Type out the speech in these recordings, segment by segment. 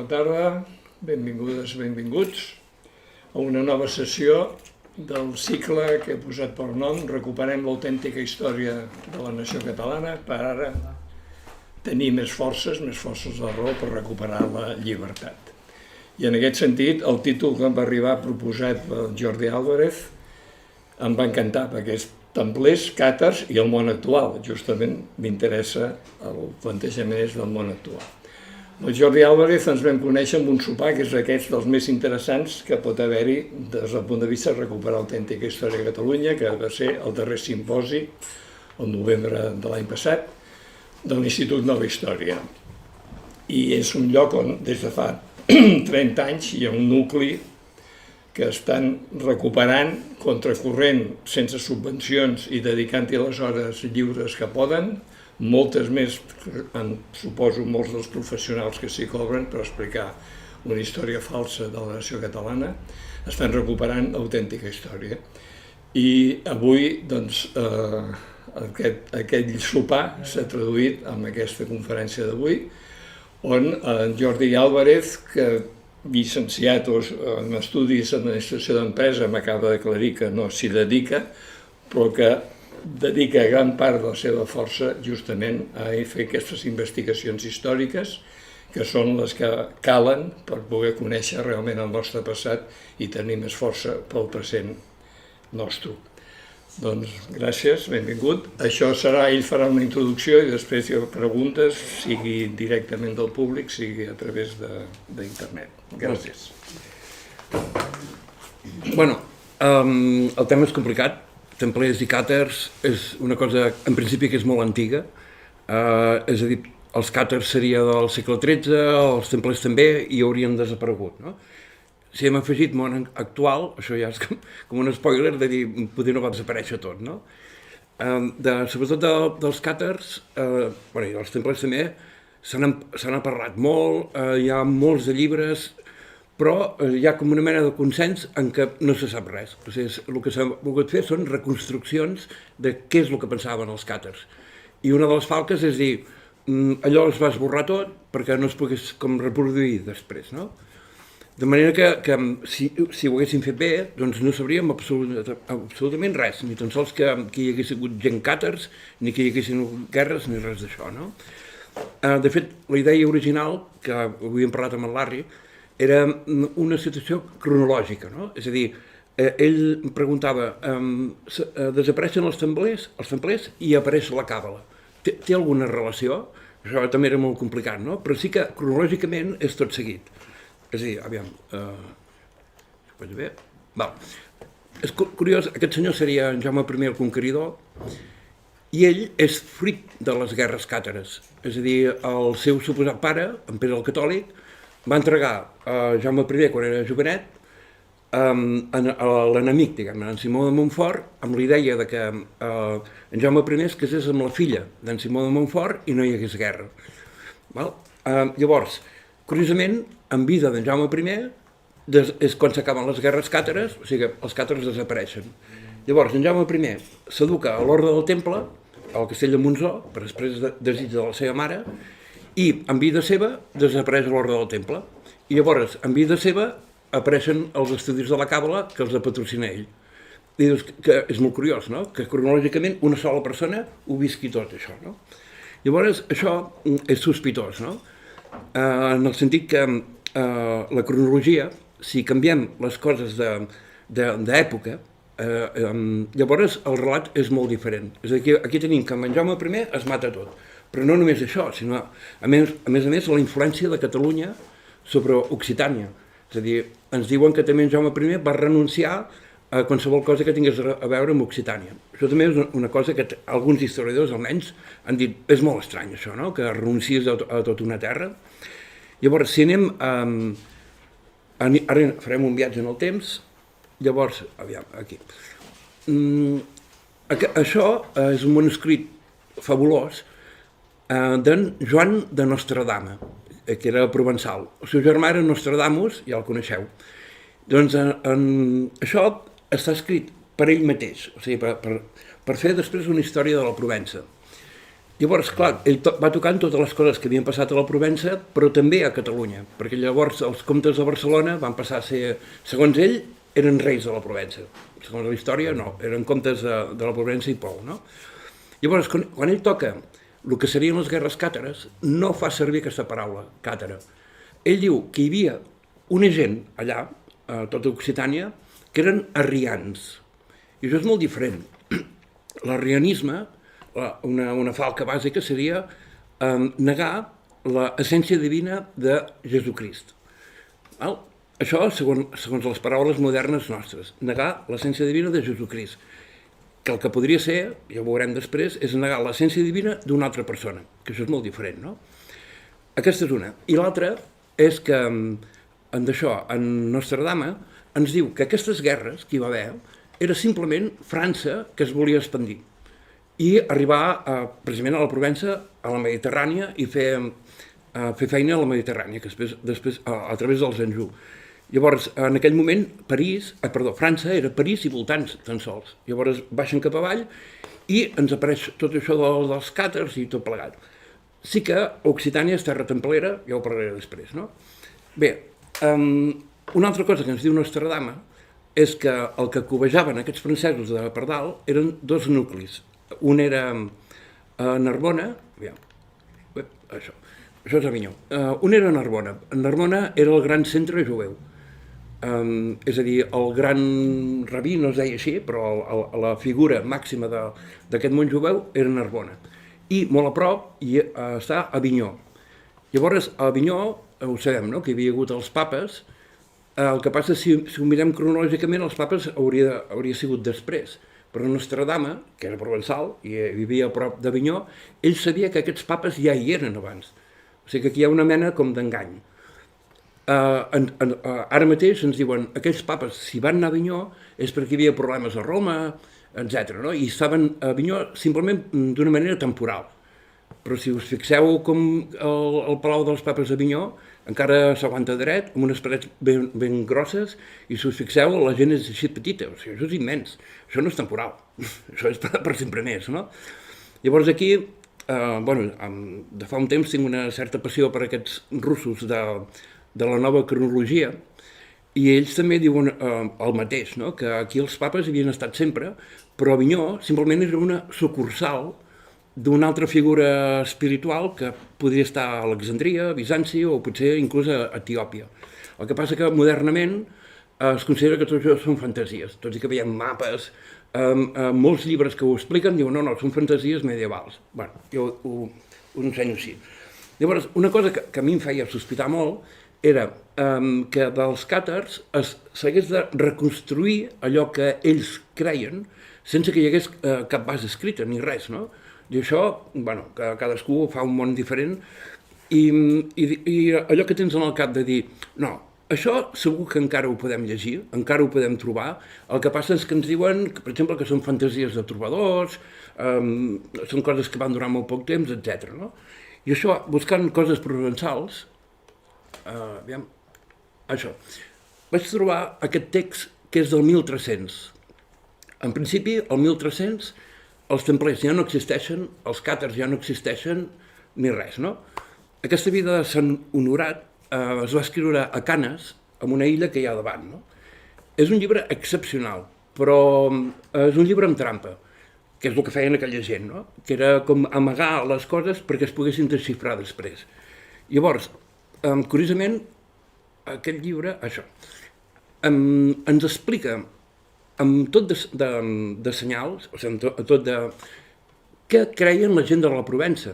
tarda, benvingudes, benvinguts a una nova sessió del cicle que he posat per nom Recuperem l'autèntica història de la nació catalana per ara tenir més forces de raó per recuperar la llibertat. I en aquest sentit, el títol que em va arribar proposat per Jordi Álvarez em va encantar, perquè és Templers, Càtars i el món actual. Justament m'interessa el plantejament del món actual. El Jordi Álvarez ens vam conèixer amb un sopar que és d'aquests dels més interessants que pot haver-hi des del punt de vista de recuperar l'autèntica història de Catalunya, que va ser el darrer simposi, el novembre de l'any passat, de l'Institut Nova Història. I és un lloc on des de fa 30 anys hi ha un nucli que estan recuperant contracorrent sense subvencions i dedicant-hi les hores lliures que poden, moltes més, suposo, molts dels professionals que s'hi cobren per explicar una història falsa de la nació catalana, estan recuperant l'autèntica història. I avui, doncs, aquest sopar s'ha traduït en aquesta conferència d'avui, on en Jordi Álvarez, que llicenciat en estudis d'administració d'empresa, m'acaba d'aclarir que no s'hi dedica, però que dedica gran part de la seva força justament a fer aquestes investigacions històriques que són les que calen per poder conèixer realment el nostre passat i tenir més força pel present nostre. Doncs gràcies, benvingut. Això serà, ell farà una introducció i després hi ha preguntes, sigui directament del públic, sigui a través d'internet. Gràcies. Bueno, el tema és complicat. Templers i càtars és una cosa, en principi, que és molt antiga. És a dir, els càtars seria del segle XIII, els templers també, i haurien desaparegut, no? Si hem afegit món actual, això ja és com un spoiler de dir, potser no va desaparèixer tot, no? Sobretot dels càtars, i dels templers també, se n'ha parlat molt, hi ha molts de llibres, però hi ha com una mena de consens en què no se sap res. O sigui, el que s'ha volgut fer són reconstruccions de què és el que pensaven els càtars. I una de les falques és dir, allò es va esborrar tot perquè no es pogués com reproduir després, no? De manera que si ho haguéssim fet bé, doncs no sabríem absolutament res, ni tan sols que hi hagués hagut gent càtars, ni que hi haguessin guerres, ni res d'això, no? De fet, la idea original, que avui hem parlat amb el Larry, era una situació cronològica, no? És a dir, ell em preguntava, desapareixen els templers i apareix la càbala. Té alguna relació? Això també era molt complicat, no? Però sí que cronològicament és tot seguit. És a dir, aviam, ho veig bé? Val. És curiós, aquest senyor seria en Jaume I el Conqueridor, i ell és fruit de les guerres càtares. És a dir, el seu suposat pare, en Pere el Catòlic, va entregar a Jaume I, quan era jovenet, a l'enemic, diguem-ne, en Simó de Montfort, amb la idea que en Jaume I es casés amb la filla d'en Simó de Montfort i no hi hagués guerra. Llavors, curiosament, en vida d'en Jaume I és quan s'acaben les guerres càtares, o sigui que els càtars desapareixen. Llavors, en Jaume I s'educa a l'Orde del Temple, al castell de Montsó, per després de desig de la seva mare, i en vida seva desapareix l'Orde del Temple. I llavors, en vida seva, apareixen els estudis de la càbala que els patrocina ell. I dius que és molt curiós, no? Que cronològicament una sola persona ho visqui tot, això, no? Llavors, això és sospitós, no? En el sentit que la cronologia, si canviem les coses d'època, llavors el relat és molt diferent. És a dir, aquí tenim que en Jaume I es mata tot. Però no només això, sinó, a més, la influència de Catalunya sobre Occitània. És a dir, ens diuen que també en Jaume I va renunciar a qualsevol cosa que tingués a veure amb Occitània. Això també és una cosa que alguns historiadors, almenys, han dit, és molt estrany això, no?, que renuncies a tota una terra. Llavors, si anem ara farem un viatge en el temps, llavors, aviam, aquí. Això és un manuscrit fabulós d'en Joan de Nostradama, que era provençal. El seu germà era Nostradamus, ja el coneixeu. Doncs això està escrit per ell mateix, o sigui, per fer després una història de la Provença. Llavors, clar, ell va tocant totes les coses que havien passat a la Provença, però també a Catalunya, perquè llavors els comtes de Barcelona van passar a ser, segons ell, eren reis de la Provença. Segons la història, no, eren comtes de la Provença i Pou, no? Llavors, quan ell toca el que serien les guerres càtares, no fa servir aquesta paraula, càtara. Ell diu que hi havia una gent allà, a tota Occitània, que eren arrians. I això és molt diferent. L'arrianisme, una falca bàsica, seria negar l'essència divina de Jesucrist. Això, segons les paraules modernes nostres, negar l'essència divina de Jesucrist, que el que podria ser, ja ho veurem després, és negar l'essència divina d'una altra persona, que això és molt diferent, no? Aquesta és una. I l'altra és que, en Nostradama, ens diu que aquestes guerres que hi va haver era simplement França que es volia expandir i arribar precisament a la Provença, a la Mediterrània, i fer feina a la Mediterrània, que després a través dels Anjou. Llavors, en aquell moment, França era París i voltants, tan sols. Llavors baixen cap avall i ens apareix tot això dels càtars i tot plegat. Sí que Occitània és terra templera, ja ho parlaré després, no? Bé, una altra cosa que ens diu Nostradama és que el que cobejaven aquests francesos de per dalt eren dos nuclis. Un era a Narbona, això és Avinyó. Un era a Narbona. Narbona era el gran centre jueu. És a dir, el gran rabí, no es deia així, però la figura màxima d'aquest món jueu era Narbona. I molt a prop està Avinyó. Llavors, a Avinyó, ho sabem, no?, que hi havia hagut els papes. El que passa és que si ho mirem cronològicament, els papes hauria sigut després. Però Nostradama, que era provençal i vivia a prop d'Avinyó, ell sabia que aquests papes ja hi eren abans. O sigui que aquí hi ha una mena com d'engany. Ara mateix ens diuen aquells papes, si van anar a Avinyó és perquè hi havia problemes a Roma, etc. No? I estaven a Avinyó simplement d'una manera temporal. Però si us fixeu com el Palau dels Papes d'Avinyó encara s'aguanta dret, amb unes parets ben grosses, i si us fixeu la gent és així petita, o sigui, això és immens, això no és temporal, això és per sempre més, no? Llavors aquí, de fa un temps tinc una certa passió per aquests russos de la nova cronologia, i ells també diuen el mateix, no? Que aquí els papes havien estat sempre, però Avinyó simplement era una sucursal d'una altra figura espiritual que podria estar a Alexandria, a Bizanci o potser inclús a Etiòpia. El que passa que modernament es considera que tot això són fantasies, tot i que veiem mapes, molts llibres que ho expliquen diuen no, són fantasies medievals. Bé, jo ho ensenyo així. Llavors, una cosa que a mi em feia sospitar molt era que dels càtars s'hagués de reconstruir allò que ells creien sense que hi hagués cap base escrita ni res, no? I això, que cadascú fa un món diferent i allò que tens en el cap de dir, no, això segur que encara ho podem llegir, encara ho podem trobar, el que passa és que ens diuen, per exemple, que són fantasies de trobadors, són coses que van durar molt poc temps, etc. No? I això, buscant coses provençals, això, vaig trobar aquest text que és del 1300. En principi, el 1300, els templers ja no existeixen, els càtars ja no existeixen, ni res, no? Aquesta vida de Sant Honorat es va escriure a Canes, en una illa que hi ha davant, no? És un llibre excepcional, però és un llibre amb trampa, que és el que feien aquella gent, no? Que era com amagar les coses perquè es poguessin desxifrar després. Llavors, curiosament, aquest llibre, això, ens explica amb tot de senyals, o sigui, amb tot de què creien la gent de la Provença,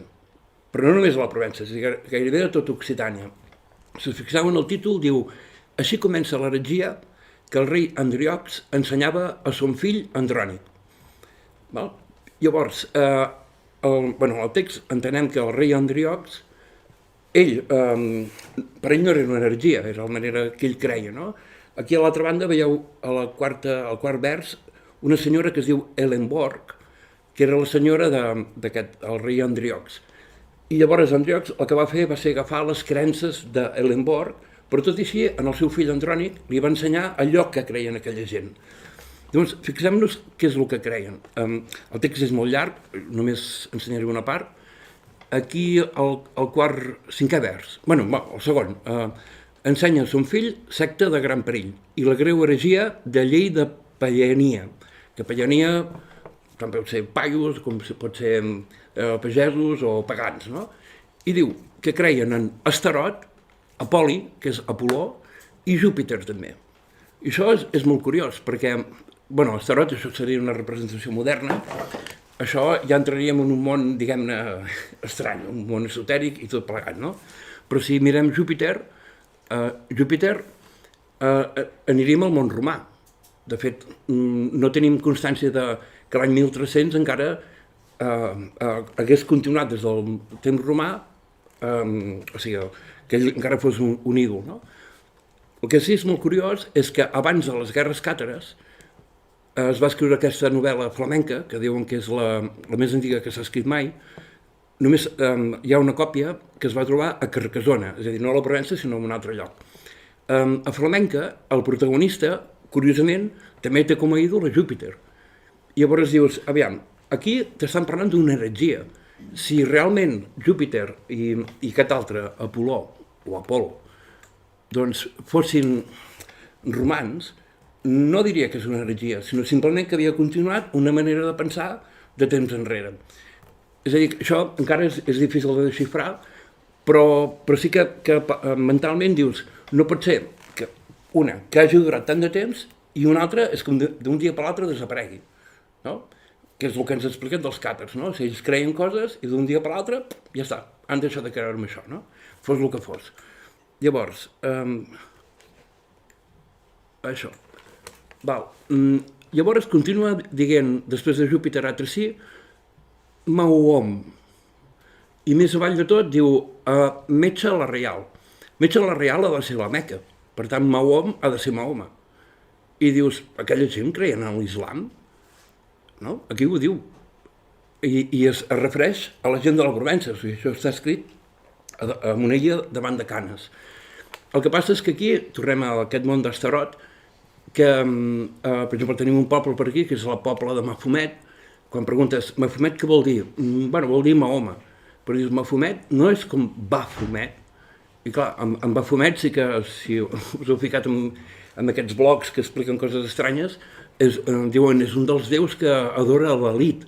però no només de la Provença, gairebé de tota Occitània. Si us fixeu en el títol, diu «Així comença l'heretgia que el rei Andriox ensenyava a son fill Andrònic». Llavors, el text entenem que el rei Andriox, per ell no era una heretgia, era la manera que ell creia, no? Aquí a l'altra banda veieu al quart vers una senyora que es diu Elenborg, que era la senyora d'aquest, el rei Andriox. I llavors Andriox el que va fer va ser agafar les creences d'Elenborg, però tot i així, en el seu fill Andrònic li va ensenyar allò que creien aquella gent. Llavors, fixem-nos què és el que creien. El text és molt llarg, només ensenyaré una part. aquí el quart, cinquè vers, bueno, el segon, ensenya a son fill secta de gran perill i la greu heregia de llei de pallania, que pallania també pot ser paios, com pot ser pagesos o pagans, no? I diu que creien en Astarot, Apol·li, que és Apol·ló, i Júpiter també. I això és molt curiós, perquè, bueno, Astarot, això seria una representació moderna, això ja entraríem en un món, diguem-ne, estrany, un món esotèric i tot plegat, no? Però si mirem Júpiter, aniríem al món romà. De fet, no tenim constància que l'any 1300 encara hagués continuat des del temps romà, o sigui, que ell encara fos un ídol, no? El que sí és molt curiós és que abans de les guerres càtares es va escriure aquesta novel·la flamenca, que diuen que és la més antiga que s'ha escrit mai. Només hi ha una còpia que es va trobar a Carcassona, és a dir, no a la Provença, sinó en un altre lloc. A flamenca, el protagonista, curiosament, també té com a ídol a Júpiter. I llavors dius, aviam, aquí t'estan parlant d'una heretgia. Si realment Júpiter i aquest altre, Apol·ló o Apol·lo, doncs fossin romans, no diria que és una heretgia, sinó simplement que havia continuat una manera de pensar de temps enrere. És a dir, això encara és difícil de desxifrar, però sí que mentalment dius, no pot ser que una, que hagi durat tant de temps, i una altra és que d'un dia per l'altre desaparegui, no? Que és el que ens expliquen dels càtars, no? O sigui, ells creien coses i d'un dia per l'altre, ja està, han deixat de creure-me això, no? Fos el que fos. Llavors, això. Val. Llavors continua dient, després de Júpiter Atrací, Mahom. I més avall de tot diu Metge la Reial. Metge la Reial ha de ser la Meca. Per tant, Mahom ha de ser Mahoma. I dius, aquella gent creien en l'islam? No? Aquí ho diu. I es refereix a la gent de la Provença. O sigui, això està escrit a una illa davant de Canes. El que passa és que aquí tornem a aquest món d'Astarot, que, per exemple, tenim un poble per aquí, que és el poble de Mafumet. Quan preguntes, Mafumet què vol dir? Bueno, vol dir Mahoma. Però dius, Mafumet no és com Bafomet. I clar, en Bafomet sí que, si us heu ficat en aquests blogs que expliquen coses estranyes, diuen, és un dels déus que adora l'elit,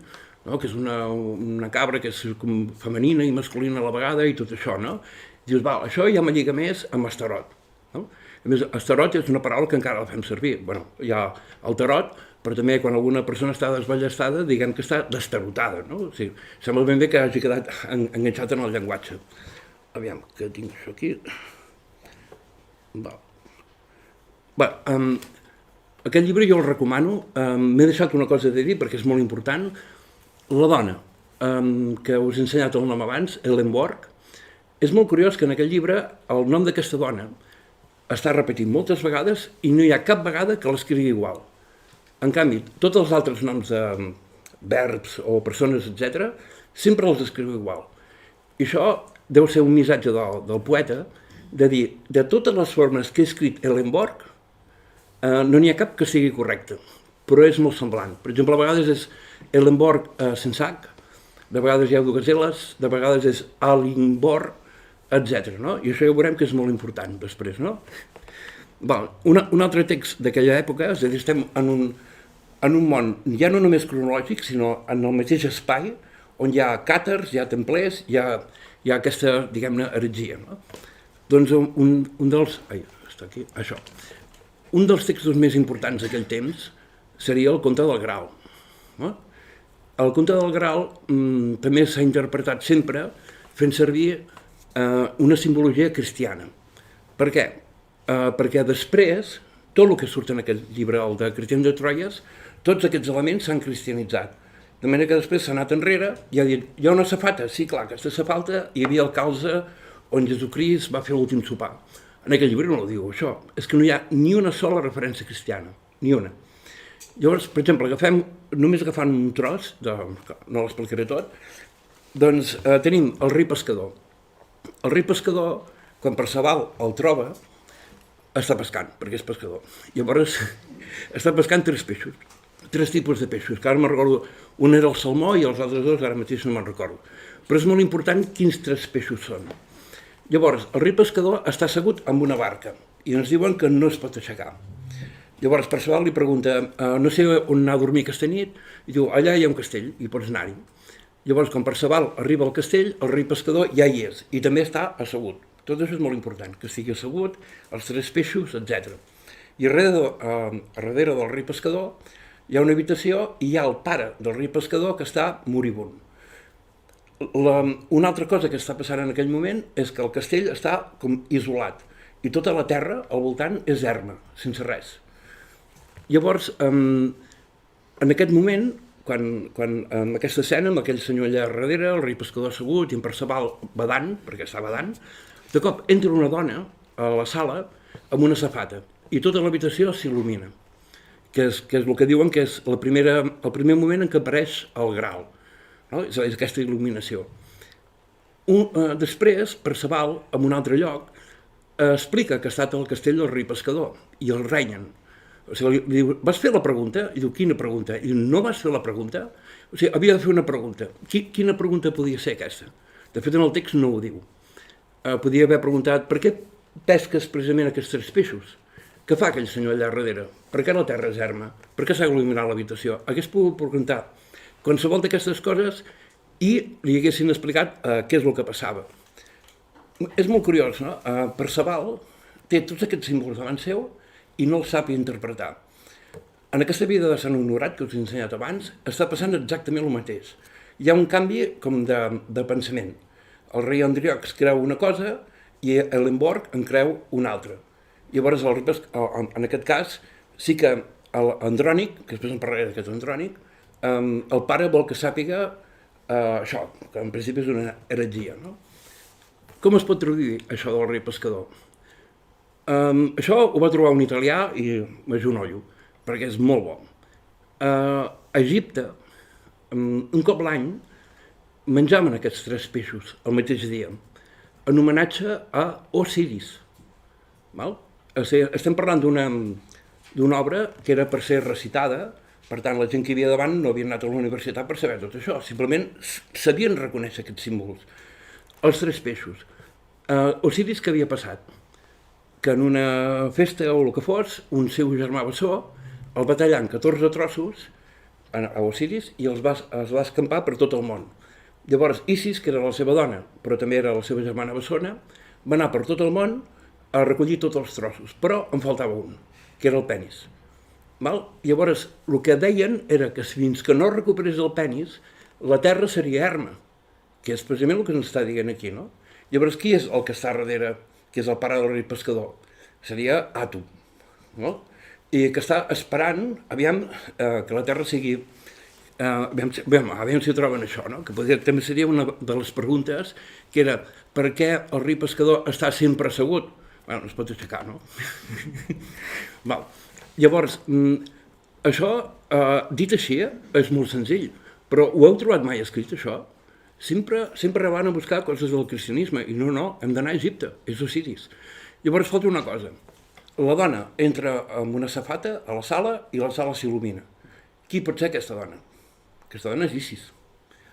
no? Que és una cabra que és com femenina i masculina a la vegada i tot això, no? Dius, val, això ja me lliga més amb Astarot, no? A més, Astarot és una paraula que encara la fem servir. Bueno, hi ha el tarot, però també quan alguna persona està desballestada, diguem que està destarotada, no? O sigui, sembla ben bé que hagi quedat enganxat en el llenguatge. Aviam, que tinc això aquí. Val. Bé, aquest llibre jo el recomano. M'he deixat una cosa de dir perquè és molt important. La dona, que us he ensenyat el nom abans, Ellen Borg, és molt curiós que en aquest llibre el nom d'aquesta dona està repetit moltes vegades i no hi ha cap vegada que l'escrigui igual. En canvi, tots els altres noms de verbs o persones, etc., sempre els escriu igual. I això deu ser un missatge del poeta de dir, de totes les formes que he escrit Ellen Borg, no n'hi ha cap que sigui correcta, però és molt semblant. Per exemple, a vegades és Ellen Borg sense H, de vegades hi ha dues L's, de vegades és Alingborg, etc. No? I això ja veurem que és molt important després, no? Un altre text d'aquella època, és a dir, estem en un món ja no només cronològic, sinó en el mateix espai, on hi ha càtars, hi ha templers, hi ha aquesta, diguem-ne, heretgia. No? Doncs un dels... Ai, està aquí, això. Un dels textos més importants d'aquell temps seria el Conte del Graal. No? El Conte del Graal també s'ha interpretat sempre fent servir una simbologia cristiana. Per què? Perquè després, tot el que surt en aquest llibre, el de Cristians de Troyes, tots aquests elements s'han cristianitzat. De manera que després s'ha anat enrere i ha dit, hi ha una safata, sí, clar, aquesta safata hi havia el calze on Jesucrist va fer l'últim sopar. En aquest llibre no ho diu, això. És que no hi ha ni una sola referència cristiana, ni una. Llavors, per exemple, només agafant un tros, no l'explicaré tot, doncs tenim el rei pescador. El rei pescador, quan Perceval el troba, està pescant, perquè és pescador. Llavors, està pescant tres tres tipus de peixos, que ara me'n recordo, un era el salmó i els altres dos ara mateix no me'n recordo. Però és molt important quins tres peixos són. Llavors, el rei pescador està assegut amb una barca i ens diuen que no es pot aixecar. Llavors, Perceval li pregunta, no sé on anar a dormir aquesta nit, i diu, allà hi ha un castell, i pots anar-hi. Llavors, quan Perceval arriba al castell, el rei pescador ja hi és, i també està assegut. Tot això és molt important, que estigui assegut, els tres peixos, etc. I darrere del rei pescador hi ha una habitació i hi ha el pare del rei pescador que està moribund. Una altra cosa que està passant en aquell moment és que el castell està com isolat i tota la terra al voltant és erma, sense res. Llavors, en aquest moment, quan en aquesta escena, amb aquell senyor allà darrere, el rei pescador assegut i en Perceval badant, perquè està badant, de cop entra una dona a la sala amb una safata i tota l'habitació s'il·lumina, que és el que diuen que és el primer moment en què apareix el Graal, no? És aquesta il·luminació. Després, Perceval, en un altre lloc, explica que ha estat al castell del rei pescador i el renyen. O sigui, li diu, vas fer la pregunta? I diu, quina pregunta? I diu, no vas fer la pregunta? O sigui, havia de fer una pregunta. Quina pregunta podia ser aquesta? De fet, en el text no ho diu. Podia haver preguntat, per què pesques precisament aquests tres peixos? Què fa aquell senyor allà darrere? Per què la terra és erma? Per què s'ha il·luminat l'habitació? Hagués pogut preguntar qualsevol d'aquestes coses i li haguessin explicat què és el que passava. És molt curiós, no? Perceval té tots aquests símbols davant seu i no els sap interpretar. En aquesta vida de Sant Honorat, que us he ensenyat abans, està passant exactament el mateix. Hi ha un canvi com de pensament. El rei Andriox creu una cosa i Elenborg en creu una altra. Llavors, en aquest cas, sí que l'Andrònic, que després en parlaré d'aquest Andrònic, el pare vol que sàpiga això, que en principi és una heretgia. No? Com es pot traduir això del rei pescador? Això ho va trobar un italià i m'ajonollo, perquè és molt bo. A Egipte, un cop l'any, menjaven aquests tres peixos el mateix dia, en homenatge a Osiris. Estem parlant d'una obra que era per ser recitada, per tant la gent que hi havia davant no havia anat a la universitat per saber tot això, simplement sabien reconèixer aquests símbols. Els tres peixos. Osiris què havia passat? Que en una festa o el que fos, un seu germà bessó el va tallar en 14 trossos a Osiris i es va escampar per tot el món. Llavors Isis, que era la seva dona, però també era la seva germana bessona, va anar per tot el món a recollir tots els trossos, però en faltava un, que era el penis. Llavors, el que deien era que fins que no recuperés el penis, la terra seria erma, que és precisament el que ens està dient aquí, no? Llavors, qui és el que està darrere, que és el pare del rei pescador? Seria Atum, no? I que està esperant, aviam, que la terra sigui... Aviam si ho troben això, no? Que també seria una de les preguntes, que era per què el rei pescador està sempre assegut? Bé, no es pot aixecar, no? Llavors, això, dit així, és molt senzill, però ho heu trobat mai escrit, això? Sempre van a buscar coses del cristianisme, i no, hem d'anar a Egipte, és Osiris. Llavors falta una cosa, la dona entra amb una safata a la sala i la sala s'il·lumina. Qui pot ser aquesta dona? Aquesta dona és Isis.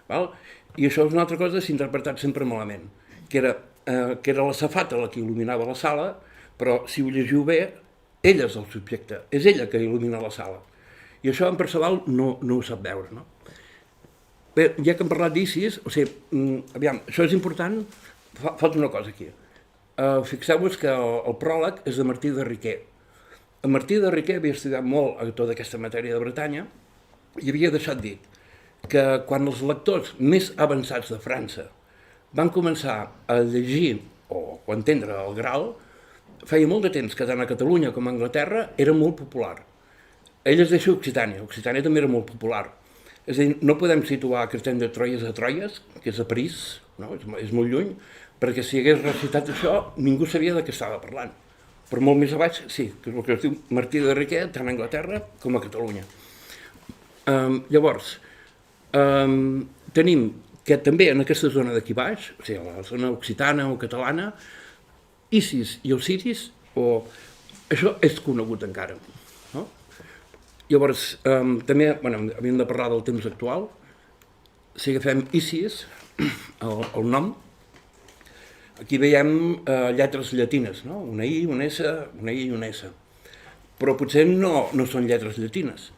I això és una altra cosa que s'ha interpretat sempre malament, que era la safata la que il·luminava la sala, però si ho llegiu bé, ella és el subjecte, és ella que il·lumina la sala. I això en Perceval no ho sap veure, no? Bé, ja que hem parlat d'Isis, o sigui, aviam, això és important, falta una cosa aquí. Fixeu-vos que el pròleg és de Martí de Riquer. En Martí de Riquer havia estudiat molt a tota aquesta matèria de Bretanya i havia deixat dit que quan els lectors més avançats de França van començar a llegir o a entendre el Graal, feia molt de temps que tant a Catalunya com a Anglaterra era molt popular. Ell es deixa Occitània també era molt popular. És a dir, no podem situar Castell de Troyes a Troyes, que és a París, no? És molt lluny, perquè si hagués recitat això ningú sabia de què estava parlant. Però molt més a baix, sí, que és el que es diu Martí de Riquer, tant a Anglaterra com a Catalunya. Llavors, tenim que també en aquesta zona d'aquí baix, o sigui, la zona occitana o catalana, Isis i Osiris, això és conegut encara. No? Llavors, també havíem de parlar del temps actual. Si agafem Isis, el nom, aquí veiem lletres llatines, no? Una I, una S, una I i una S. Però potser no són lletres llatines.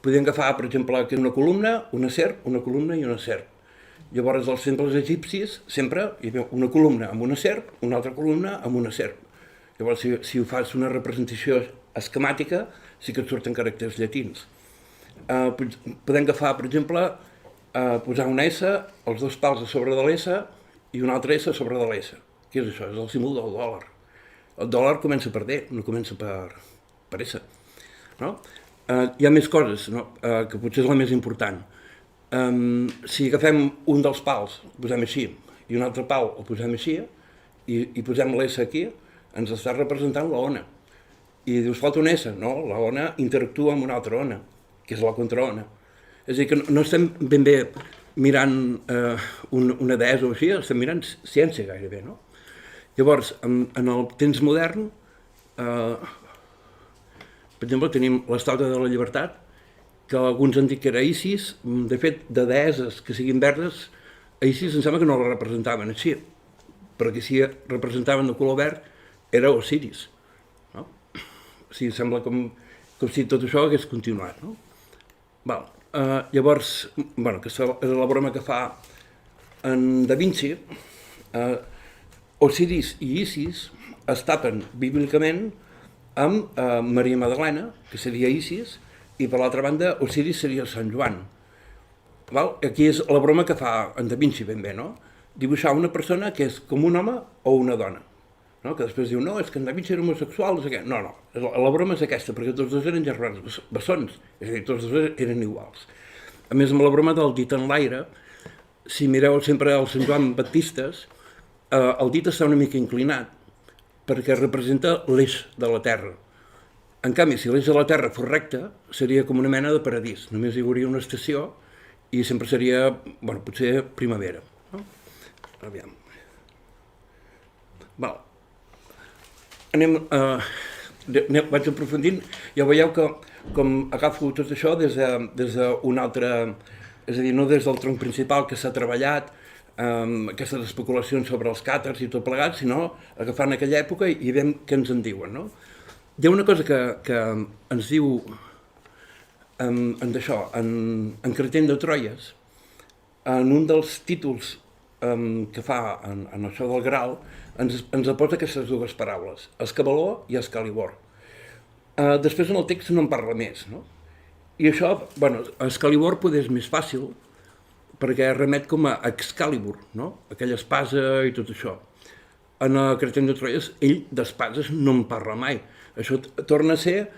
Podríem agafar, per exemple, que una columna, una serp, una columna i una serp. Llavors, als temples egipcis, sempre hi havia una columna amb una serp, una altra columna amb una serp. Llavors, si ho fas una representació esquemàtica, sí que et surten caràcters llatins. Podem agafar, per exemple, posar una S, els dos pals a sobre de l'S i una altra S a sobre de l'S. Què és això? És el símbol del dòlar. El dòlar comença per D, no comença per S. No? Hi ha més coses, no? Que potser és la més important. Si agafem un dels pals, el posem així, i un altre pal el posem així, i posem l'S aquí, ens està representant la ona. I dius, falta una S. No, la ona interactua amb una altra ona, que és la contraona. És a dir, que no estem ben bé mirant una deessa o així, estem mirant ciència gairebé, no? Llavors, en el temps modern, per exemple, tenim l'Estàtua de la Llibertat, que alguns han dit que era Isis. De fet, de deesses que siguin verdes, a Isis em sembla que no la representaven així, perquè si representaven de color verd era Osiris. No? O sigui, sembla com si tot això hagués continuat. No? Llavors, aquesta és la broma que fa en Da Vinci. Osiris i Isis es tapen bíblicament amb Maria Magdalena, que seria Isis, i per l'altra banda Osiris seria Sant Joan. Aquí és la broma que fa en Da Vinci ben bé, no? Dibuixar una persona que és com un home o una dona. No? Que després diu, no, és que en Da Vinci era homosexual, no sé què. No, la broma és aquesta, perquè tots dos eren germans bessons, és a dir, tots dos eren iguals. A més, amb la broma del dit en l'aire, si mireu sempre el Sant Joan Baptistes, el dit està una mica inclinat, perquè representa l'eix de la Terra. En canvi, si l'eix de la Terra fos recte, seria com una mena de paradís. Només hi hauria una estació i sempre seria, potser primavera. No? Aviam. Vaig aprofundint. Ja veieu que com agafo tot això des d'un altre... És a dir, no des del tronc principal que s'ha treballat, aquestes especulacions sobre els càtars i tot plegat, sinó agafant aquella època i veiem què ens en diuen. No? Hi ha una cosa que ens diu en Cretén de Troyes, en un dels títols que fa en això del Graal, ens aposa aquestes dues paraules, Escabaló i Excalibur. Després en el text no en parla més, no? I això, Excalibur poder és més fàcil, perquè remet com a Excalibur, no? Aquella espasa i tot això. En el Cretén de Troyes, ell d'espases no en parla mai. Això torna a ser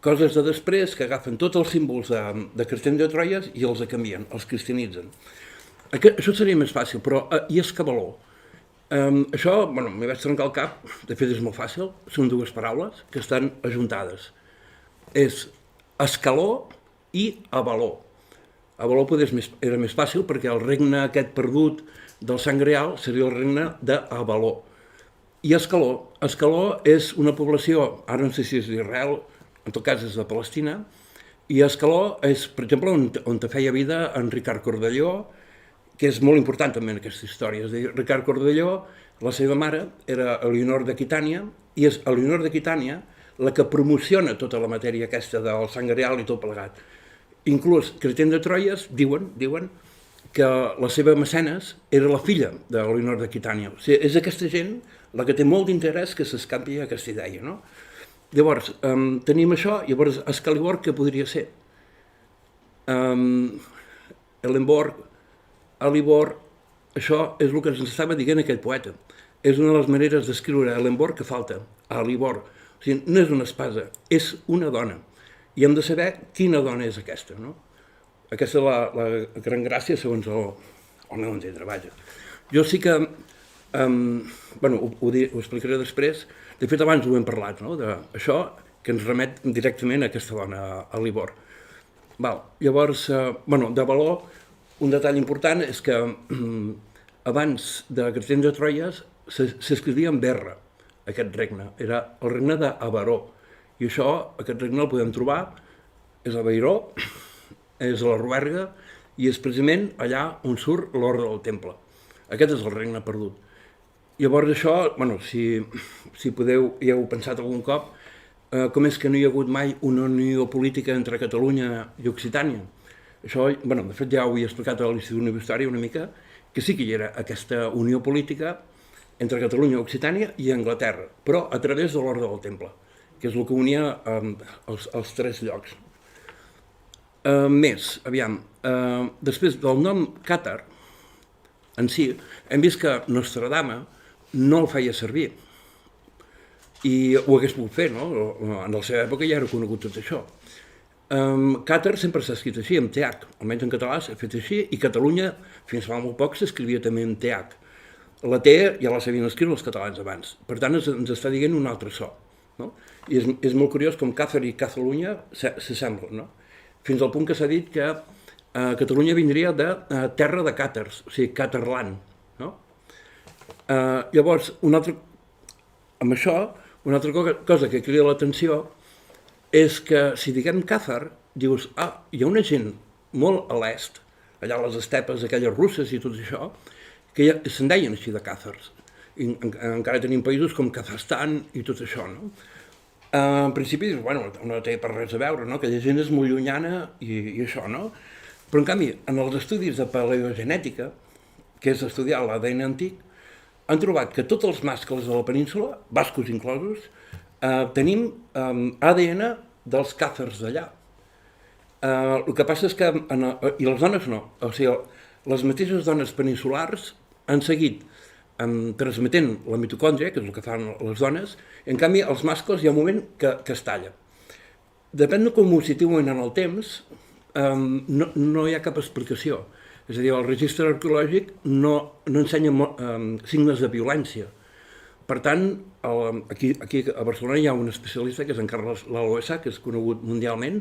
coses de després que agafen tots els símbols de Cretén de Troyes i els canvien, els cristianitzen. Això seria més fàcil, però i Escabaló? Això, m'hi vaig trencar el cap, de fet és molt fàcil, són dues paraules que estan ajuntades. És escaló i avaló. Avaló era més fàcil perquè el regne aquest perdut del Sant Greal seria el regne d'Avaló. I Escaló. Escaló és una població, ara no sé si és d'Israel, en tot cas és de Palestina, i Escaló és, per exemple, on feia vida en Ricard Cordelló, que és molt important també en aquesta història. És a dir, Ricard Cordelló, la seva mare, era Elionor d'Aquitània, i és Elionor d'Aquitània la que promociona tota la matèria aquesta del Sant Greal i tot plegat. Inclús Cretén de Troyes diuen que la seva mecenes era la filla de l'Elionor d'Aquitània. O sigui, és aquesta gent la que té molt d'interès que s'escampi aquesta idea, no? Llavors, tenim això, llavors Excalibur què podria ser? Alibor, això és el que ens estava dient aquest poeta. És una de les maneres d'escriure Alibor que falta, Alibor. O sigui, no és una espasa, és una dona. I hem de saber quina dona és aquesta, no? Aquesta és la gran gràcia, segons el meu entendre, vaja. Jo sí que, ho explicaré després, de fet abans ho hem parlat, no?, d'això que ens remet directament a aquesta dona, a Alibor. Llavors, de valor, un detall important és que abans de Cretén de Troyes s'escrivia en berra, aquest regne, era el regne d'Avaró. I això, aquest regne el podem trobar és a Beiró, és a la Ruerga, i és precisament allà on surt l'Orde del Temple. Aquest és el regne perdut. Llavors això, bueno, si podeu, hi heu pensat algun cop, com és que no hi ha hagut mai una unió política entre Catalunya i Occitània? Això, bueno, de fet ja ho he explicat a l'Institut Universitari una mica, que sí que hi era aquesta unió política entre Catalunya, Occitània i Anglaterra, però a través de l'Orde del Temple, que és el que unia els tres llocs. Més, aviam, després del nom càtar en si, hem vist que Nostradama no el feia servir, i ho hagués pogut fer, no? En la seva època ja era conegut tot això. Càtar sempre s'ha escrit així, amb TH, almenys en català s'ha fet així, i Catalunya, fins fa molt poc, s'escrivia també amb TH. La T ja la sabien escriure els catalans abans, per tant ens està dient un altre so. No? I és molt curiós com Càcer i Catalunya s'assemblen, no? Fins al punt que s'ha dit que Catalunya vindria de terra de càtars, o sigui, Càterland. No? Llavors, amb això, una altra cosa que crida l'atenció és que si diguem Càcer, dius, hi ha una gent molt a l'est, allà a les estepes, aquelles russes i tot això, que ja se'n deien així de càcers. Encara tenim països com Kazakhstan i tot això, no? En principi, bueno, no té per res a veure, no? Aquella gent és molt llunyana i això, no? Però, en canvi, en els estudis de paleogenètica, que és estudiar l'ADN antic, han trobat que tots els mascles de la península, bascos inclosos, tenim ADN dels càcers d'allà. El que passa és que, i les dones no, o sigui, les mateixes dones peninsulars han seguit transmetent la mitocòndria, que és el que fan les dones, i en canvi els mascles hi ha un moment que es talla. Depèn de com ho situen en el temps, no hi ha cap explicació. És a dir, el registre arqueològic no ensenya signes de violència. Per tant, aquí a Barcelona hi ha un especialista, que és en Carles Laloesa, que és conegut mundialment.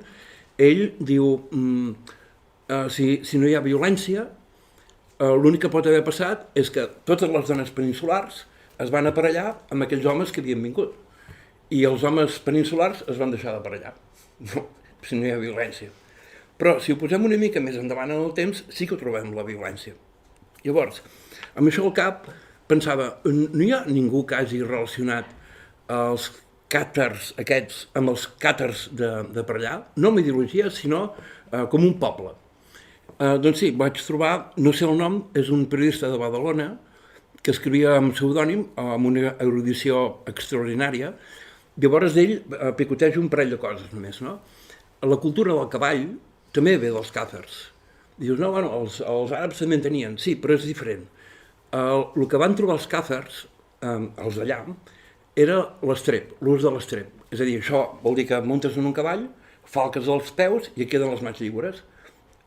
Ell diu, si no hi ha violència, l'únic que pot haver passat és que totes les dones peninsulars es van aparellar amb aquells homes que havien vingut. I els homes peninsulars es van deixar d'aparellar, si no hi ha violència. Però si ho posem una mica més endavant en el temps, sí que trobem la violència. Llavors, amb això al cap, pensava, no hi ha ningú que hagi relacionat els càtars aquests amb els càtars de per allà, no amb ideologia, sinó com un poble. Doncs sí, vaig trobar, no sé el nom, és un periodista de Badalona que escrivia amb pseudònim, amb una erudició extraordinària. Llavors ell picoteja un parell de coses només, no? La cultura del cavall també ve dels càcers. Dius, no, bueno, els àrabs també en tenien, sí, però és diferent. El que van trobar els càcers, els d'allà, era l'estrep, l'ús de l'estrep. És a dir, això vol dir que muntes en un cavall, falques als peus i et queden les mans lliures.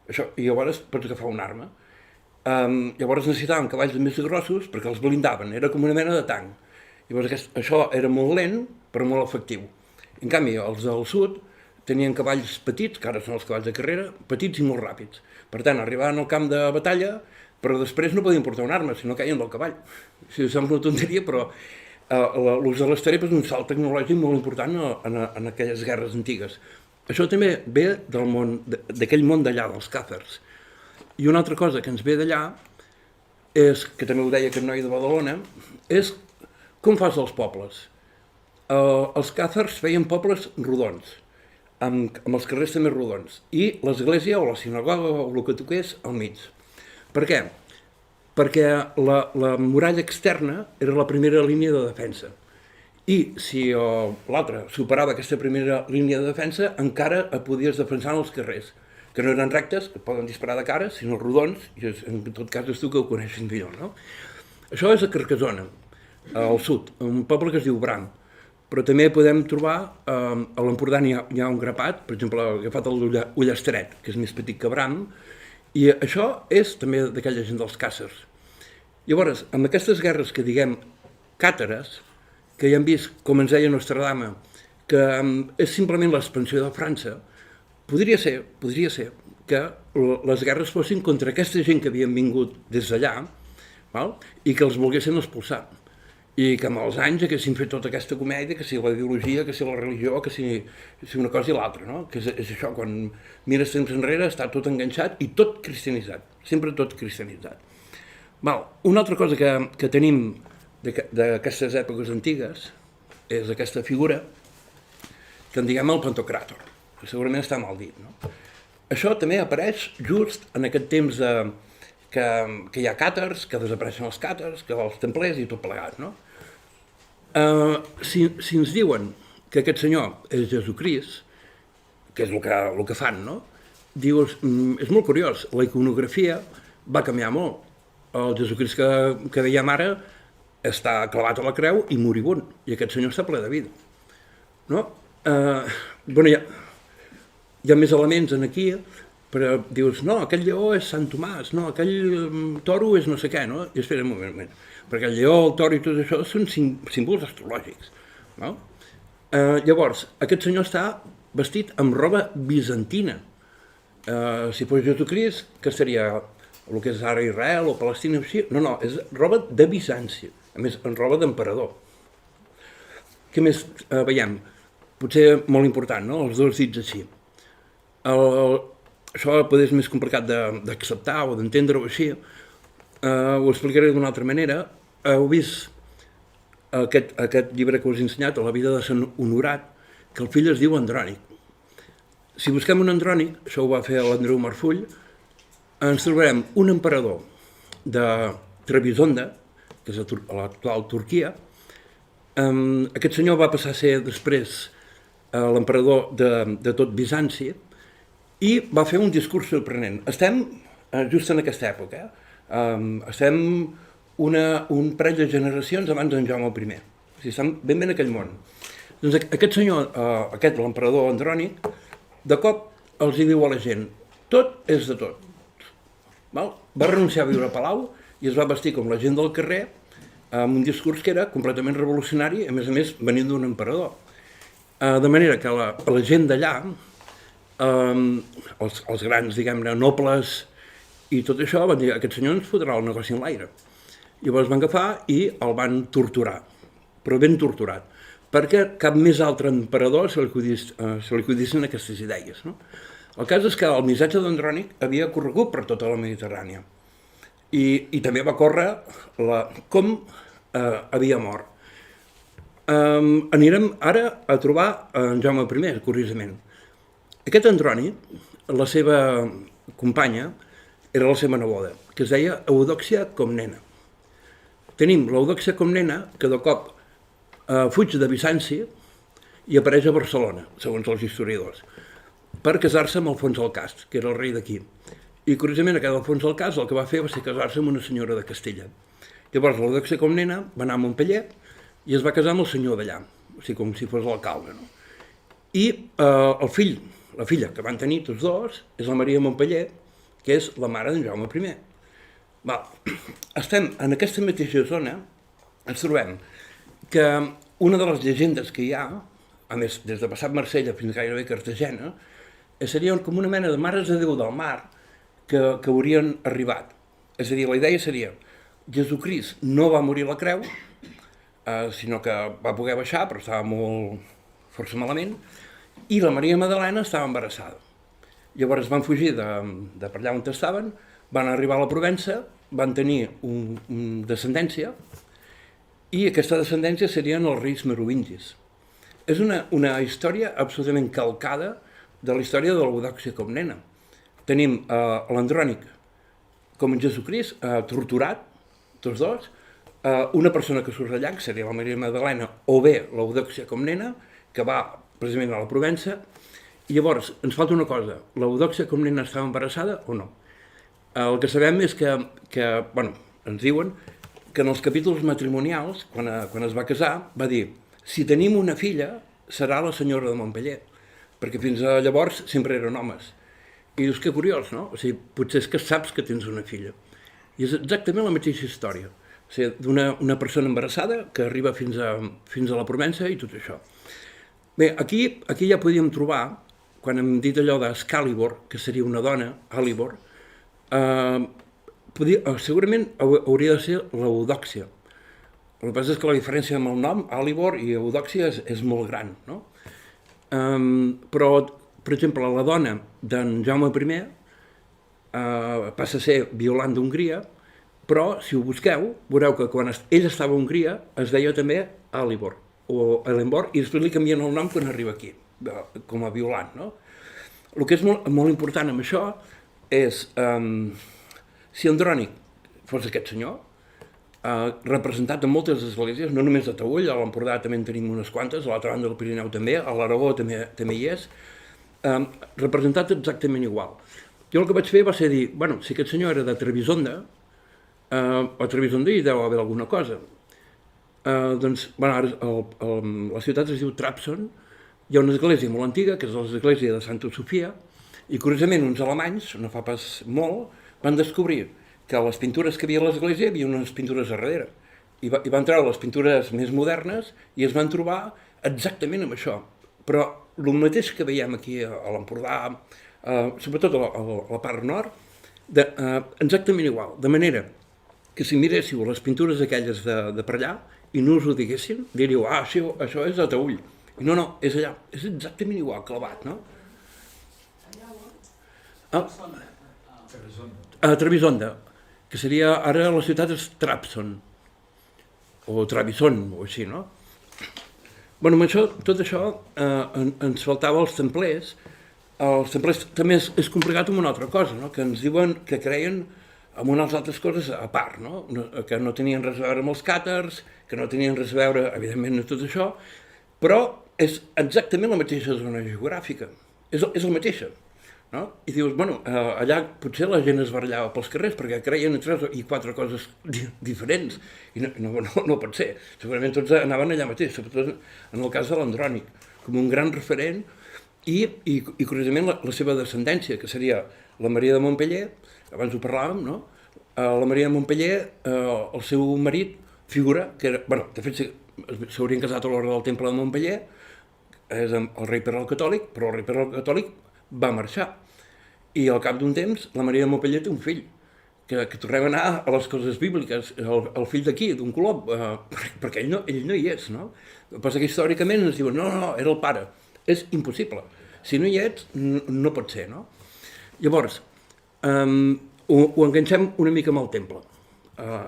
I llavors pots agafar una arma. Llavors necessitaven cavalls més grossos perquè els blindaven, era com una mena de tanc. Llavors això era molt lent però molt efectiu. En canvi, els del sud tenien cavalls petits, que ara són els cavalls de carrera, petits i molt ràpids. Per tant, arribaven al camp de batalla, però després no podien portar una arma, sinó caien del cavall. Si sembla una tonteria, però l'ús de l'estrep és un salt tecnològic molt important en aquelles guerres antigues. Això també ve d'aquell món d'allà, dels càcers. I una altra cosa que ens ve d'allà, que també ho deia aquest noi de Badalona, és com fas els pobles. Els càcers feien pobles rodons, amb els carrers també rodons, i l'església o la sinagoga o el que toqués al mig. Per què? Perquè la muralla externa era la primera línia de defensa. I si l'altre superava aquesta primera línia de defensa, encara et podies defensar en els carrers, que no eren rectes, que poden disparar de cara, sinó rodons, i en tot cas és tu que ho coneixes millor, no? Això és a Carcassona, al sud, un poble que es diu Bram. Però també podem trobar, a l'Empordà hi ha un grapat, per exemple, agafat l'Ullastret, que és més petit que Bram, i això és també d'aquella gent dels càcers. Llavors, amb aquestes guerres que diguem càtares, que ja hem vist, com ens deia Nostradama, que és simplement l'expansió de França, podria ser que les guerres fossin contra aquesta gent que havien vingut des d'allà i que els volguessin expulsar. i que amb els anys haguessin fet tota aquesta comèdia, que si la ideologia, que si la religió, que si una cosa i l'altra, no? Que és això, quan mires temps enrere està tot enganxat i tot cristianitzat, sempre tot cristianitzat. Una altra cosa que tenim d'aquestes èpoques antigues és aquesta figura que en diguem el Pantocràtor, que segurament està mal dit, no? Això també apareix just en aquest temps que hi ha càtars, que desapareixen els càtars, que els templers i tot plegat, no? Si ens diuen que aquest senyor és Jesucrist, que és el que fan, no? Dius, és molt curiós, la iconografia va canviar molt. El Jesucrist que veiem ara està clavat a la creu i moribund, i aquest senyor està ple de vida. No? Hi ha més elements aquí, però dius, no, aquell lleó és Sant Tomàs, no, aquell toro és no sé què, no? I espera un moment, perquè el lleó, el toro i tot això són símbols astrològics, no? Llavors, aquest senyor està vestit amb roba bizantina. Si fos Jesucrist, que seria el que és ara Israel o Palestina, així? No, és roba de Bizanci, a més, en roba d'emperador. Què més veiem? Potser molt important, no? Els dos dits així. Això potser és més complicat d'acceptar o d'entendre-ho així. Ho explicaré d'una altra manera. Heu vist aquest llibre que us he ensenyat, La vida de Sant Honorat, que el fill es diu Andrònic. Si busquem un Andrònic, això ho va fer l'Andreu Marfull, ens trobarem un emperador de Trebisonda, que és a l'actual Turquia. Aquest senyor va passar a ser després l'emperador de tot Bizanci i va fer un discurs sorprenent. Estem just en aquesta època, estem un parell de generacions abans d'en Jaume I. O sigui, estem ben en aquell món. Doncs aquest senyor, l'emperador Andrònic, de cop els diu a la gent, tot és de tot. Va renunciar a viure a Palau i es va vestir com la gent del carrer amb un discurs que era completament revolucionari, a més, venint d'un emperador. De manera que la gent d'allà, els grans, diguem-ne, nobles i tot això, van dir, aquest senyor ens fotrà el negoci en l'aire. Llavors van agafar i el van torturar, però ben torturat, perquè cap més altre emperador se li acudissin aquestes idees, no? El cas és que el missatge d'Andrònic havia corregut per tota la Mediterrània i també va córrer com havia mort. Anirem ara a trobar en Jaume I, curiosament. Aquest Andrònic, la seva companya, era la seva neboda, que es deia Eudòxia Comnena. Tenim l'Eudòxia Comnena, que de cop fuig de Bizanci i apareix a Barcelona, segons els historiadors, per casar-se amb Alfons el Cast, que era el rei d'aquí. I, curiosament, aquest Alfons el Cast el que va fer va ser casar-se amb una senyora de Castella. Llavors, l'Eudòxia Comnena va anar a Montpeller i es va casar amb el senyor d'allà, o sigui, com si fos l'alcalde, no? I la filla que van tenir tots dos, és la Maria Montpeller, que és la mare d'en Jaume I. Estem en aquesta mateixa zona, ens trobem que una de les llegendes que hi ha, a més, des de passat Marsella fins gairebé Cartagena, serien com una mena de mares de Déu del mar que haurien arribat. És a dir, la idea seria, Jesucrist no va morir a la creu, sinó que va poder baixar, però estava força malament, i la Maria Magdalena estava embarassada. Llavors van fugir de per allà on estaven, van arribar a la Provença, van tenir una descendència, i aquesta descendència serien els reis merovingis. És una història absolutament calcada de la història de l'Eudòxia Comnena. Tenim l'Andrònic com en Jesucrist, torturat, tots dos, una persona que surt d'allà, que seria la Maria Magdalena, o bé l'Eudòxia Comnena, que va precisament a la Provença, i llavors ens falta una cosa, l'Eudòxia Comnena estava embarassada o no? El que sabem és que ens diuen que en els capítols matrimonials, quan es va casar, va dir, si tenim una filla, serà la senyora de Montpeller, perquè fins a llavors sempre eren homes. I dius, que curiós, no? O sigui, potser és que saps que tens una filla. I és exactament la mateixa història. O sigui, d'una persona embarassada que arriba fins a la Provença i tot això. Bé, aquí ja podíem trobar, quan hem dit allò d'Excalibur, que seria una dona, Alibor, segurament hauria de ser l'Eudòxia. El que passa és que la diferència amb el nom, Alivor i Eudòxia, és molt gran, no? Però, per exemple, la dona d'en Jaume I passa a ser Violant d'Hongria, però, si ho busqueu, veureu que quan ell estava a Hongria es deia també Alivor o Elenbor, i després li canvien el nom quan arriba aquí, com a Violant, no? El que és molt important amb això és si Andrònic fos aquest senyor, representat en moltes esglésies, no només a Taüll, a l'Empordà també en tenim unes quantes, a l'altra banda del Pirineu també, a l'Aragó també hi és, representat exactament igual. Jo el que vaig fer va ser dir, bueno, si aquest senyor era de Trebisonda, a Trebisonda hi deu haver alguna cosa. Doncs, bueno, ara la ciutat es diu Trabzon, hi ha una església molt antiga, que és l'església de Santa Sofia, i curiosament uns alemanys, no fa pas molt, van descobrir que a les pintures que havia a l'església hi havia unes pintures a darrere. I van treure les pintures més modernes i es van trobar exactament amb això. Però el mateix que veiem aquí a l'Empordà, sobretot a la part nord, exactament igual. De manera que si miréssiu les pintures aquelles de per allà i no us ho diguessin, diríeu, això és a Taüll. I no, és allà, és exactament igual, clavat, no? A Trebisonda, que seria, ara la ciutat és Trabzon, o Trebison, o així, no? Bueno, amb tot això ens faltava els templers. Els templers també és complicat amb una altra cosa, no? Que ens diuen que creien amb unes altres coses a part, no? Que no tenien res a veure amb els càtars, que no tenien res a veure, evidentment, amb tot això, però és exactament la mateixa zona geogràfica, és la mateixa. No? I dius, bueno, allà potser la gent es barallava pels carrers perquè creien en 3 i 4 coses diferents, i no pot ser. Segurament tots anaven allà mateix, sobretot en el cas de l'Andrònic, com un gran referent, i curiosament la seva descendència, que seria la Maria de Montpeller, abans ho parlàvem, no? La Maria de Montpeller, el seu marit, figura que era, bueno, de fet s'haurien casat a l'hora del Temple de Montpeller, és el rei Pere el Catòlic, però el rei Pere el Catòlic va marxar. I al cap d'un temps, la Maria de Montpeller té un fill, que tornem a anar a les coses bíbliques, el fill d'aquí, d'un colom, perquè ell no hi és, no? El que passa que històricament ens diuen, no, era el pare. És impossible. Si no hi ets, no pot ser, no? Llavors, ho enganxem una mica amb el temple,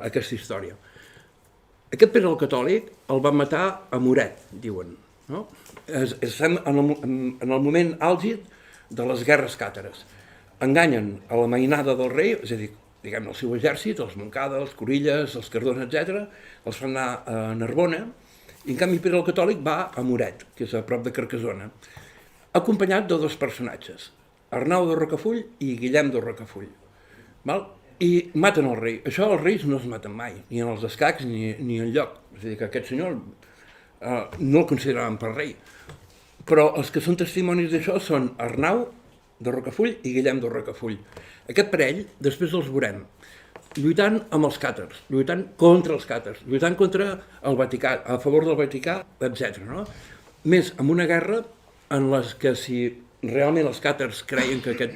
aquesta història. Aquest Pere el Catòlic el van matar a Muret, diuen, no? Estem en el moment àlgid de les guerres càtares. Enganyen a la mainada del rei, és a dir, diguem, el seu exèrcit, els Montcada, els Corilles, els Cardona, etc., els fan anar a Narbona, i en canvi Pere el Catòlic va a Muret, que és a prop de Carcassona, acompanyat de 2 personatges, Arnau de Rocafull i Guillem de Rocafull. I maten el rei. Això els reis no es maten mai, ni en els escacs ni enlloc. És a dir, que aquest senyor no el consideraven per rei. Però els que són testimonis d'això són Arnau de Rocafull i Guillem de Rocafull. Aquest parell, després els veurem, lluitant amb els càtars, lluitant contra els càtars, lluitant contra el Vaticà, a favor del Vaticà, etc. No? Més amb una guerra en les que si realment els càtars creien que aquest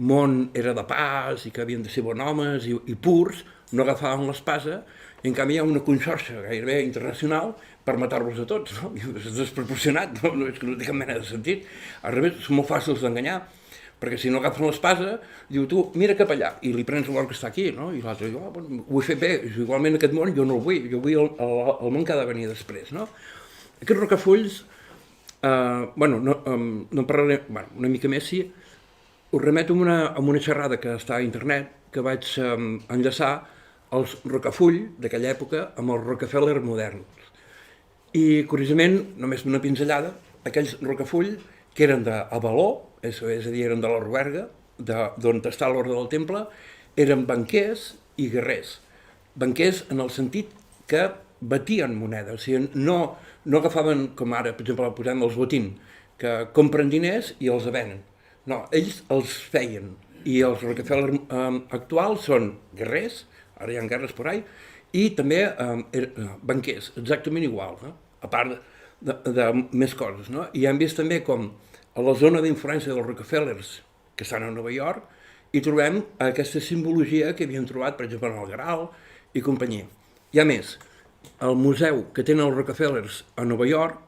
món era de pas i que havien de ser bons homes i purs, no agafaven l'espasa, i en canvi hi ha una conxorxa gairebé internacional per matar-los a tots, no? És desproporcionat, no? És que no té cap mena de sentit. Al revés, són molt fàcils d'enganyar, perquè si no agafen l'espasa, diu, tu, mira cap allà, i li prens l'or que està aquí, no? I l'altre diu, bueno, ho he fet bé, igualment aquest món jo no el vull, jo vull el món que ha de venir després, no? Aquests Rocafulls, no parlaré, una mica més, sí, us remeto a una xerrada que està a internet, que vaig enllaçar els Rocafull d'aquella època amb els Rockefeller moderns. I, curiosament, només una pinzellada, aquells Rocafull, que eren d'Avaló, és a dir, eren de la Roberga, d'on està l'Orde del Temple, eren banquers i guerrers. Banquers en el sentit que batien moneda, o sigui, no agafaven, com ara, per exemple, posem els botín, que compren diners i els venen. No, ells els feien, i els Rockefeller actuals són guerrers, ara hi ha guerres per ahí, i també banquers, exactament igual, no? A part de més coses, no? I hem vist també com a la zona d'influència dels Rockefellers, que estan a Nova York, hi trobem aquesta simbologia que havien trobat, per exemple, en el Graal i companyia. Hi ha més. al museu que tenen els Rockefellers a Nova York,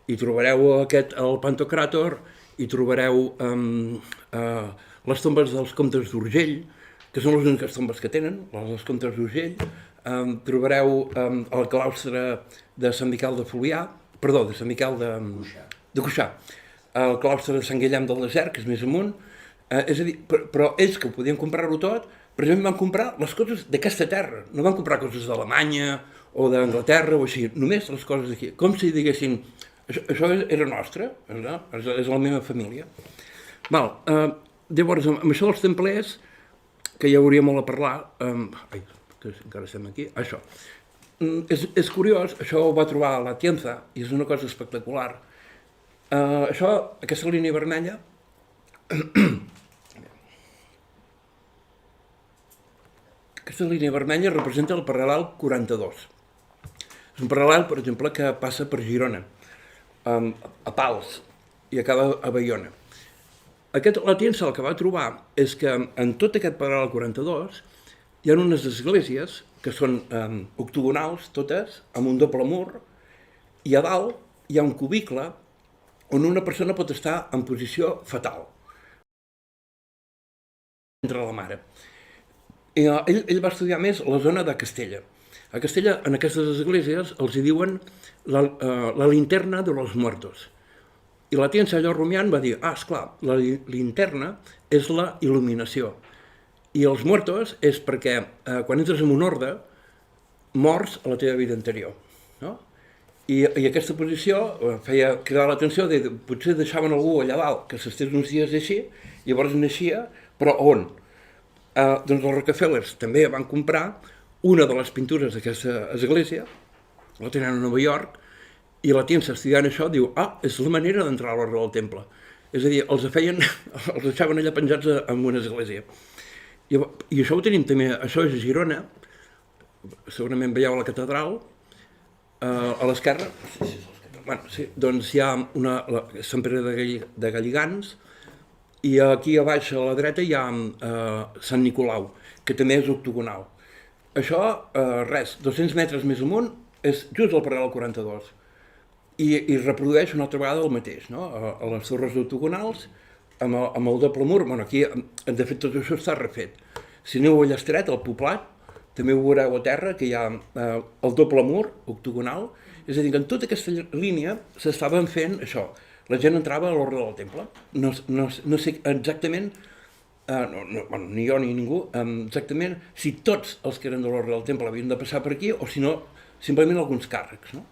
hi trobareu el Pantocràtor, hi trobareu les tombes dels comtes d'Urgell, que són les úniques tombes que tenen, les dels comtes d'Urgell. Trobareu el claustre de Sant Miquel de Fluvià, perdó, de Sant Miquel de Cuixà, el claustre de Sant Guillem del Desert, que és més amunt. És a dir, però ells que podien comprar-ho tot, precisament van comprar les coses d'aquesta terra, no van comprar coses d'Alemanya o d'Anglaterra o així, només les coses d'aquí, com si diguessin, això era nostre, no? És la meva família. Llavors, amb això dels templers, que ja hauria molt a parlar, que encara estem aquí, això. És curiós, això ho va trobar a la Tienza, i és una cosa espectacular. Aquesta línia vermella, aquesta línia vermella representa el paral·lel 42. És un paral·lel, per exemple, que passa per Girona, a Pals, i acaba a Baiona. La Tienza el que va trobar és que en tot aquest paral·lel 42 hi ha unes esglésies que són octogonals, totes, amb un doble mur, i a dalt hi ha un cubicle on una persona pot estar en posició fetal entre la mare. Ell va estudiar més la zona de Castella. A Castella, en aquestes esglésies, els hi diuen la linterna de los muertos. I la Tienza allò rumiant va dir, esclar, la linterna és la il·luminació. I els muertos és perquè quan entres en un orde, mors a la teva vida anterior. No? I aquesta posició feia cridar l'atenció de potser deixaven algú allà dalt que s'estés uns dies així, llavors naixia, però on? Doncs els Rockefellers també van comprar una de les pintures d'aquesta església, la tenen a Nova York, i la Tienza estudiant això diu, és la manera d'entrar a l'ordre del temple. És a dir, els deixaven allà penjats en una església. I això ho tenim també, això és a Girona, segurament veieu la catedral, a l'esquerra, doncs hi ha Sant Pere de Galligans, i aquí a baix a la dreta hi ha Sant Nicolau, que també és octogonal. Això, 200 metres més amunt, és just al paral·lel 42. I reprodueix una altra vegada el mateix, no? A les torres octogonals, amb el doble mur, aquí, de fet, tot això està refet. Si aneu a Llastret, al Poblat, també ho veureu a terra, que hi ha el doble mur octogonal. És a dir, que en tota aquesta línia s'estaven fent això. La gent entrava a l'ordre del temple. No sé exactament, ni jo ni ningú, exactament si tots els que eren de l'ordre del temple havien de passar per aquí o si no, simplement alguns càrrecs. No?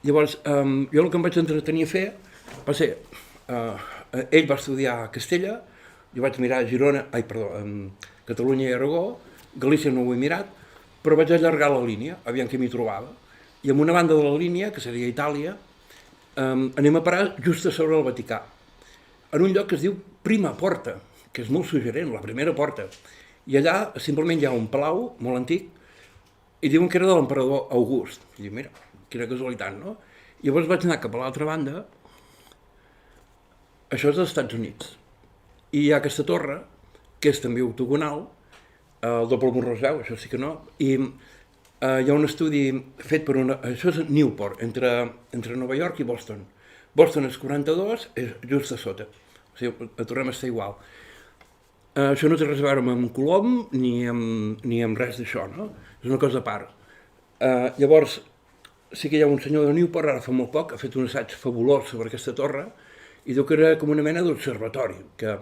Llavors, jo el que em vaig entretenir a fer va ser, ell va estudiar a Castella, jo vaig mirar Catalunya i Aragó, Galícia no ho he mirat, però vaig allargar la línia, aviam què m'hi trobava. I en una banda de la línia, que seria Itàlia, anem a parar just a sobre el Vaticà, en un lloc que es diu Prima Porta, que és molt suggerent, la primera porta. I allà simplement hi ha un palau molt antic i diuen que era de l'emperador August. I dic, mira, quina casualitat, no? I llavors vaig anar cap a l'altra banda, això és als Estats Units, i hi ha aquesta torre, que és també octogonal, el doble mur es veu, això sí que no, i hi ha un estudi fet per això és Newport, entre Nova York i Boston. Boston és 42, és just a sota, o sigui, tornem a estar igual. Això no té res a veure amb Colom ni amb res d'això, no? És una cosa a part. Llavors, sí que hi ha un senyor de Newport, ara fa molt poc, ha fet un assaig fabulós sobre aquesta torre, i diu que era com una mena d'observatori, que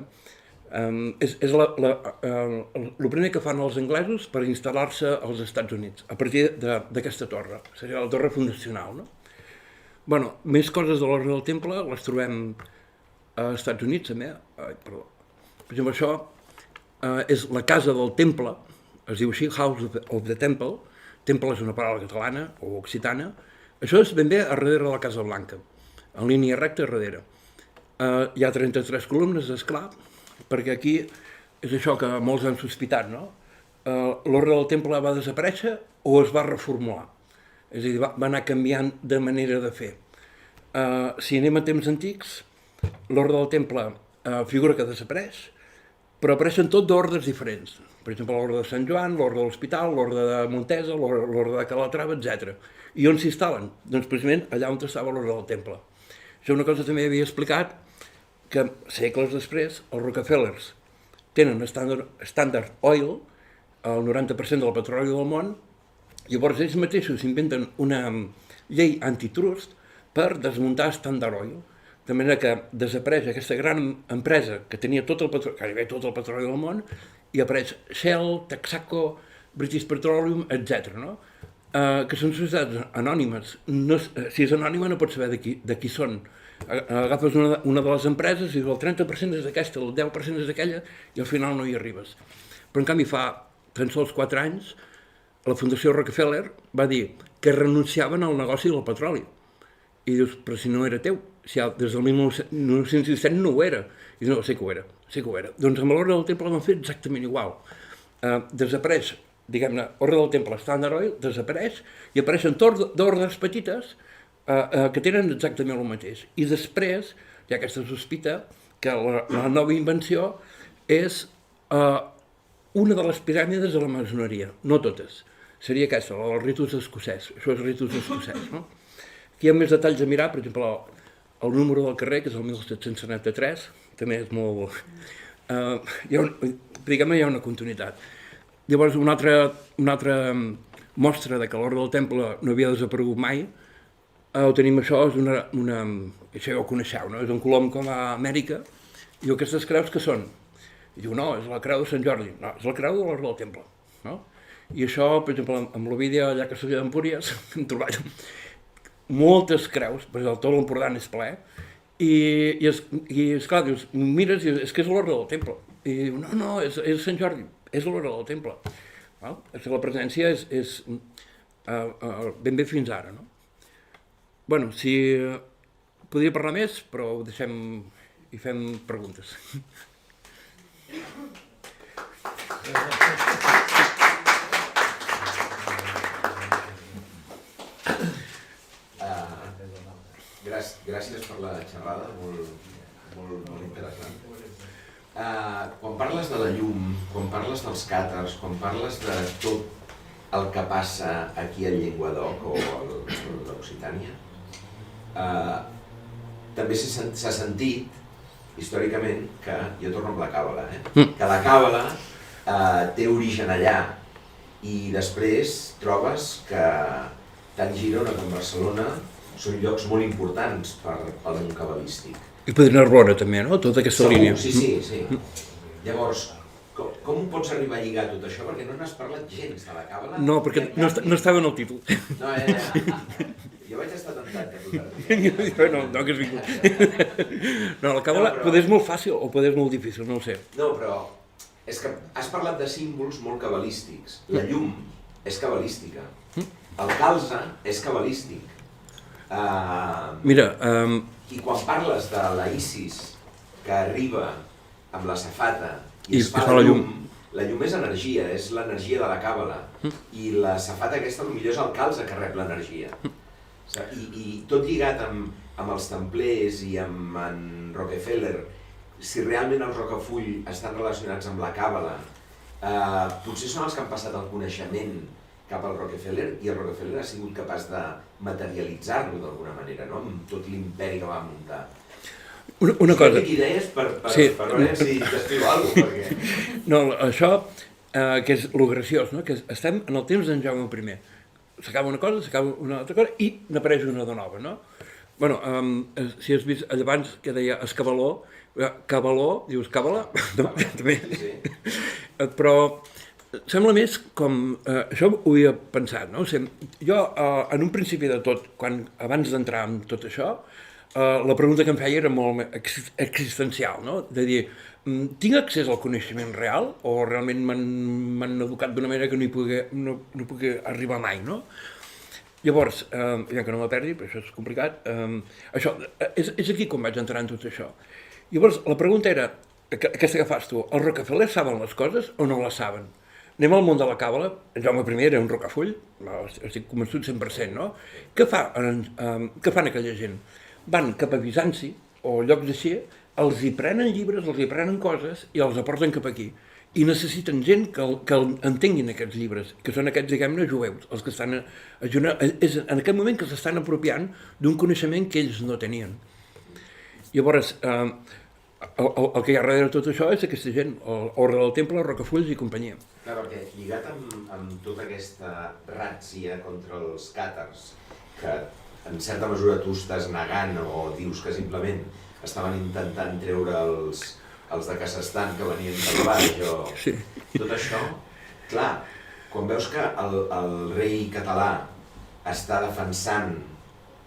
és el primer que fan els anglesos per instal·lar-se als Estats Units, a partir d'aquesta torre. Seria la torre fundacional, no? Bueno, més coses de l'ordre del temple les trobem als Estats Units, també. Per exemple, això és la casa del temple, es diu així, House of the Temple. Temple és una paraula catalana o occitana. Això és ben bé a darrere de la Casa Blanca, en línia recta a darrere. Hi ha 33 columnes, esclar, perquè aquí és això que molts han sospitat, no? L'ordre del temple va desaparèixer o es va reformular. És a dir, va anar canviant de manera de fer. Si anem a temps antics, l'ordre del temple figura que desapareix, però apareixen tot d'ordres diferents. per exemple, l'Orde de Sant Joan, l'Orde de l'Hospital, l'Orde de Montesa, l'Orde de Calatrava, etc. I on s'instal·len? Doncs precisament allà on estava l'Orde del Temple. Això una cosa també havia explicat, que segles després els Rockefellers tenen Standard Oil, el 90% del petroli del món, llavors ells mateixos inventen una llei antitrust per desmuntar Standard Oil, de manera que desapareix aquesta gran empresa que tenia gairebé tot el petroli del món i apareix Shell, Texaco, British Petroleum, etc. No? Que són societats anònimes. No, si és anònima no pots saber de qui són. Agafes una de les empreses i dius el 30% és d'aquesta, el 10% és d'aquella i al final no hi arribes. Però en canvi fa tan sols 4 anys la Fundació Rockefeller va dir que renunciaven al negoci del petroli. I dius, però si no era teu, si des del 1917 no ho era. I dius, no, sí que ho era, sí que ho era. Doncs amb l'Orde del Temple van fer exactament igual. Desapareix, diguem-ne, Ordre del Temple, Standard Oil, desapareix i apareixen tot d'ordes petites que tenen exactament el mateix. I després hi ha aquesta sospita que la nova invenció és una de les piràmides de la maçoneria, no totes. Seria aquesta, la dels ritus escocès. Això és ritus escocès, no? Aquí hi ha més detalls a mirar, per exemple, el número del carrer, que és el 1773, també és molt... hi ha una continuïtat. Llavors, una altra mostra de que l'Orde del Temple no havia desaparegut mai, ho tenim això, això ja ho coneixeu, no? És un colom com a Amèrica, i aquestes creus que són? I diu, no, és la creu de Sant Jordi, no, és la creu de l'Orde del Temple, no? I això, per exemple, amb l'Ovídia, allà que s'havia d'Empúries, hem trobat moltes creus, perquè tot l'Empordà és ple, i esclar, dius, mires i és que és l'Orde del Temple. I diu, no, és Sant Jordi, és l'Orde del Temple. La presència és ben bé fins ara, no? Bueno, si podria parlar més, però ho deixem i fem preguntes. Gràcies per la xerrada, molt interessant. Quan parles de la llum, quan parles dels càtars, quan parles de tot el que passa aquí al Llenguadoc o a l'Occitània, també s'ha sentit, històricament, que, jo torno amb la càbala, que la càbala té origen allà i després trobes que tant Girona com Barcelona són llocs molt importants pel món cabalístic. I potser Narbona també, no? Tota aquesta línia. Sí. Llavors, com ho pots arribar a lligar tot això? Perquè no n'has parlat gens de la càbala. No, perquè no estava en el títol. No, jo vaig estar temptat de tot. No, que has vingut. No, la càbala potser és molt fàcil o potser és molt difícil, no ho sé. No, però és que has parlat de símbols molt cabalístics. La llum és cabalística. El calze és cabalístic. Mira... I quan parles de la Isis que arriba amb la safata i es fa la llum és energia, és l'energia de la càbala. I la safata aquesta potser és el calze que rep l'energia. I tot lligat amb els templers i amb en Rockefeller, si realment els Rocafull estan relacionats amb la càbala, potser són els que han passat el coneixement cap al Rockefeller, i el Rockefeller ha sigut capaç de materialitzar-lo d'alguna manera, no? Amb tot l'imperi que va muntar. Una cosa... Tinc idees per veure si t'escriu alguna cosa, perquè... No, això, que és lo graciós, no? Que estem en el temps d'en Jaume I. S'acaba una cosa, s'acaba una altra cosa, i n'apareix una de nova, no? Bueno, si has vist allà abans que deia Escabaló, Cabaló, dius Cabala? No, també. Però... Sembla més com... això ho havia pensat, no? Jo, en un principi de tot, abans d'entrar en tot això, la pregunta que em feia era molt existencial, no? De dir, tinc accés al coneixement real o realment m'han educat d'una manera que no pugui arribar mai, no? Llavors, ja que no me perdi, però això és complicat, això, és aquí com vaig entrar en tot això. Llavors, la pregunta era, aquesta que fas tu, els Rockefeller saben les coses o no les saben? Anem al món de la càbala, en Jaume I era un rocafull, estic convençut 100%, no? Què fan aquella gent? Van cap a Bizanci, o llocs així, els hi prenen llibres, els hi prenen coses i els aporten cap aquí. i necessiten gent que entenguin aquests llibres, que són aquests, diguem-ne, jueus, els que estan és en aquest moment que s'estan apropiant d'un coneixement que ells no tenien. Llavors, el que hi ha darrere de tot això és aquesta gent, Ordre del Temple, Rocafulls i companyia. Clar, perquè lligat amb tota aquesta ràtzia contra els càtars, que en certa mesura tu estàs negant o dius que simplement estaven intentant treure els de Kazakhstan que venien del baix o... Sí. Tot això, clar, quan veus que el rei català està defensant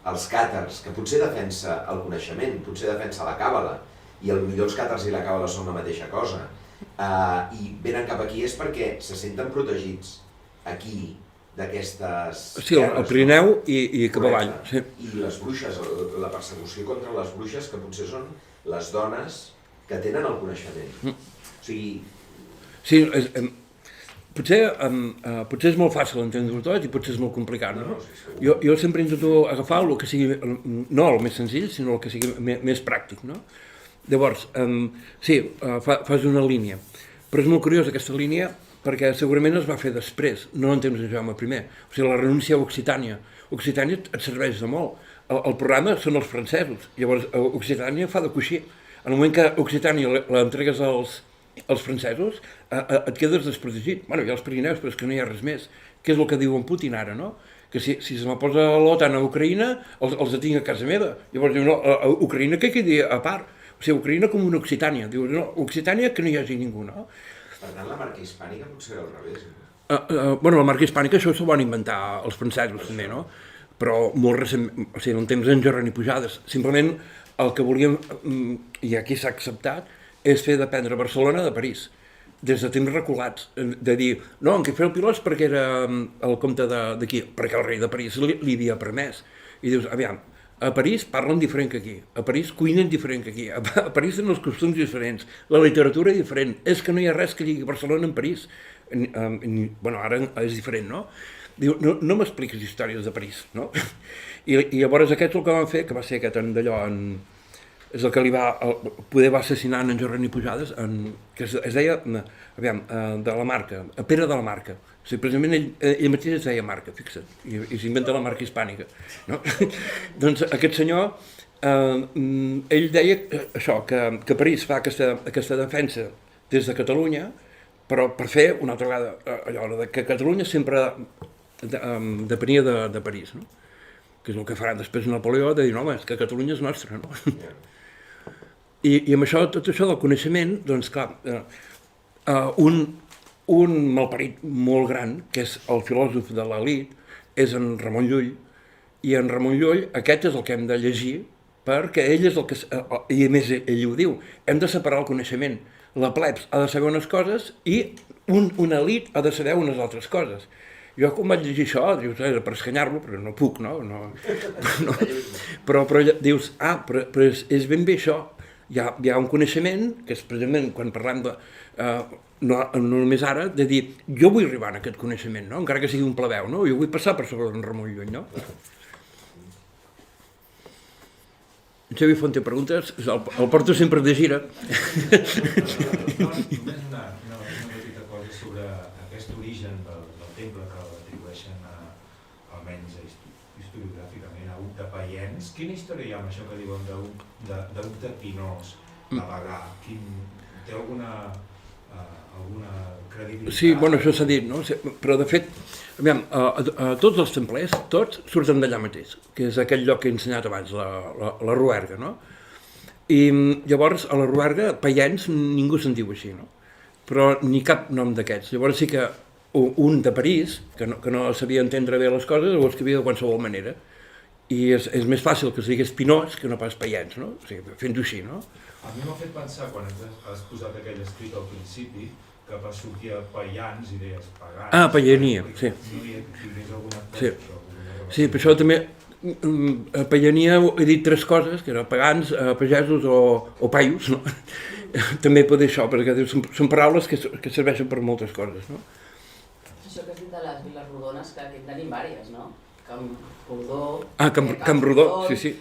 els càtars, que potser defensa el coneixement, potser defensa la càbala, i potser els càtars i la càbala són la mateixa cosa, i venen cap aquí és perquè se senten protegits aquí d'aquestes Sí, el Pirineu i cap avall. Sí. I les bruixes, la persecució contra les bruixes, que potser són les dones que tenen el coneixement. O sigui... Sí, potser és molt fàcil entendre-ho tot i potser és molt complicat, no? Jo sempre intento agafar el que sigui, no el més senzill, sinó el que sigui més pràctic, no? Llavors, sí, fas una línia, però és molt curiós aquesta línia perquè segurament es va fer després, no en temps de Jaume I. O sigui, la renúncia a Occitània. Occitània et serveix de molt. El programa són els francesos, llavors Occitània fa de coixí. En el moment que Occitània l'entregues als francesos, et quedes desprotegit. Bueno, hi ha els Pirineus, però és que no hi ha res més. Què és el que diuen Putin ara, no? Que si se me posa l'OTAN a Ucraïna, els detinc a casa meva. Llavors diu, no, a Ucraïna que quedi a part. O sigui, Ucraïna com una Occitània. Diu, no, Occitània que no hi hagi ningú, no? Per tant, la marca hispànica potser era al revés. Bueno, la marca hispànica això s'ho van inventar els francesos també, no? Però molt recentment, o sigui, en temps d'en Jorrani Pujades. Simplement el que volíem, i aquí s'ha acceptat, és fer dependre Barcelona de París, des de temps reculats, de dir, no, en què fer el pilot perquè era el comte d'aquí, perquè el rei de París li havia permès. I dius, aviam, a París parlen diferent que aquí, a París cuinen diferent que aquí, a París tenen els costums diferents, la literatura és diferent, és que no hi ha res que lligui Barcelona amb París. Bueno, ara és diferent, no? Diu, no m'expliquis històries de París, no? I llavors aquests el que van fer, que va ser aquest d'allò, és el que li va poder va assassinar en Jorrani Pujades, que es deia, aviam, de la Marca, a Pere de la Marca. O sigui, precisament ell mateix es deia Marca, fixa't, i s'inventa la marca hispànica, no? Doncs aquest senyor, ell deia això, que París fa aquesta defensa des de Catalunya, però per fer una altra vegada allò que Catalunya sempre depenia de París, no? Que és el que farà després Napoleó, de dir, no, home, és que Catalunya és nostra, no? I amb això, tot això del coneixement, doncs clar, un malparit molt gran, que és el filòsof de l'elit, és en Ramon Llull, i en Ramon Llull aquest és el que hem de llegir, perquè ell és el que, i a més ell ho diu, hem de separar el coneixement. La plebs ha de saber unes coses i una elit ha de saber unes altres coses. Jo quan vaig llegir això, dius, era per escanyar-lo, però no puc, no? Però dius, però és ben bé això. Hi ha un coneixement, que és precisament quan parlem de, no només ara, de dir, jo vull arribar a aquest coneixement, no? Encara que sigui un plebeu, no? Jo vull passar per sobre d'en Ramon Llull, no? En Xavi Font té preguntes, el porto sempre de gira. Només una petita cosa sobre aquest origen del temple que l'atribueixen almenys historiogràficament a Hug de Paiens. Quina història hi ha amb això que diuen d'Hug de Pinós, de Bagà? Té alguna credibilitat? Sí, bueno, això s'ha dit, no? Però de fet, aviam, tots els templers, tots surten d'allà mateix, que és aquell lloc que he ensenyat abans, la Ruerga, no? I llavors, a la Ruerga, Paiens, ningú se'n diu així, no? Però ni cap nom d'aquests. Llavors sí que un de París, que no sabia entendre bé les coses, ho escrivia de qualsevol manera. I és més fàcil que es digués Pinós que no pas Paiens, no? O sigui, fent-ho així, no? A mi m'ha fet pensar, quan has posat aquell escrit al principi, que per sortir a Paians i deies pagans... Ah, Paiania, sí. No hi ha alguna cosa, Sí. Sí, per això també a Paiania he dit tres coses, que eren pagans, pagesos o paios, no? També pot dir això, perquè són paraules que serveixen per moltes coses, no? Això que has dit de les viles rodones, que en tenim diverses, no? Camprodó... Ah, Camprodó, sí.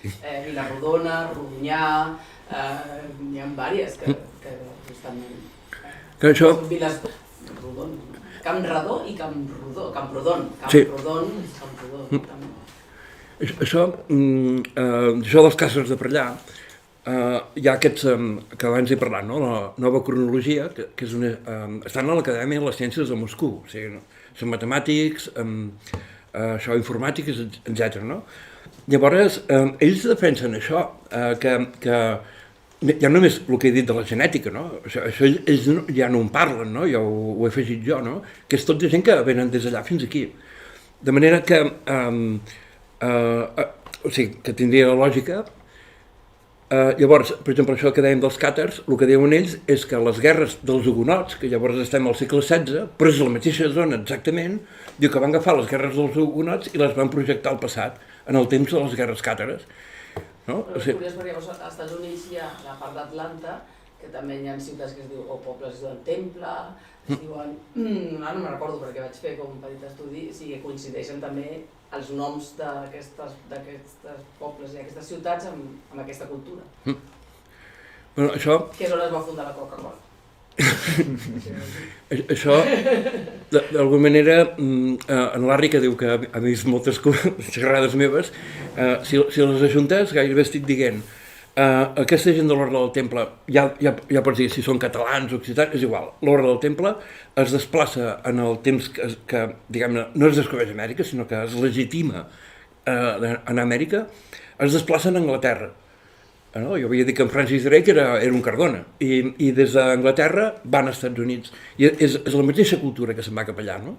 Vila Rodona, Rodonyà... N'hi ha diverses que justament... Que això... Viles Rodon. Campredó i Camprodon. Camprodon. Sí. Camprodon. Això dels càcers de per allà, hi ha aquests que abans he parlat, no? La nova cronologia, que és estan a l'Acadèmia de les Ciències de Moscou, o sigui, són matemàtics, informàtics, etc. No? Llavors, ells defensen això, que ja només el que he dit de la genètica, no? Això ells ja no en parlen, no? Ja ho he afegit jo, no? Que és tot de gent que venen des d'allà fins aquí. De manera que, o sigui, que tindria la lògica. Llavors, per exemple, això que dèiem dels càtars, el que diuen ells és que les guerres dels hugonots, que llavors estem al segle XVI, però és la mateixa zona exactament, diu que van agafar les guerres dels hugonots i les van projectar al passat, en el temps de les guerres càtares. No? Però és curiós perquè als Estats Units hi ha la part d'Atlanta, que també hi ha ciutats que es diuen, o pobles es diuen Temple, es diuen... Ara no me'n recordo perquè vaig fer com un petit estudi, o sigui, coincideixen també els noms d'aquests pobles i aquestes ciutats amb aquesta cultura. Bueno, això... Que és on es va fundar la Coca-Cola. Això, d'alguna manera, en Larry, que diu que ha vist moltes xerrades meves, si les ajuntes gairebé estic dient aquesta gent de l'Orde del Temple, ja pots dir si són catalans o occitans, és igual, l'Orde del Temple es desplaça en el temps que diguem-ne, no es descobreix Amèrica, sinó que es legitima en Amèrica, es desplacen a Anglaterra. Jo havia dit que en Francis Drake era un Cardona, i des d'Anglaterra van als Estats Units. I és la mateixa cultura que se'n va cap allà, no?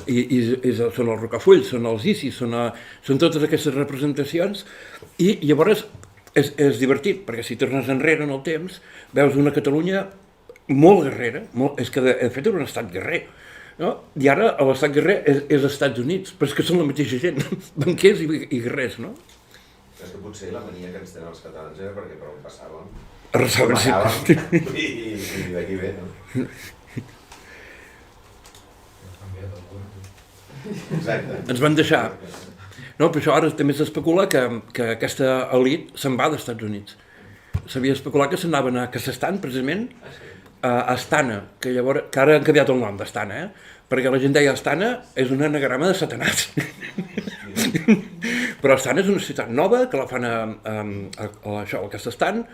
Són els Rocafulls, són els Isis, són totes aquestes representacions, i llavors és divertit, perquè si tornes enrere en el temps, veus una Catalunya molt guerrera, és que de fet era un estat guerrer, no? I ara l'estat guerrer és als Estats Units, però és que són la mateixa gent, banquers i guerrers, no? És que potser la mania que ens tenen els catalans era perquè per on passàvem, Arrasaven sempre. i d'aquí ve, no? Exacte. Ens van deixar. No, però això ara també s'especula que aquesta elit se'n va dels Estats Units. S'havia especulat que se'n anaven a Kazakhstan, precisament, a Astana, que ara han canviat el nom d'Astana, perquè la gent deia Astana és un anagrama de Satanàs. Però Astana és una ciutat nova, que la fan al Kazakhstan,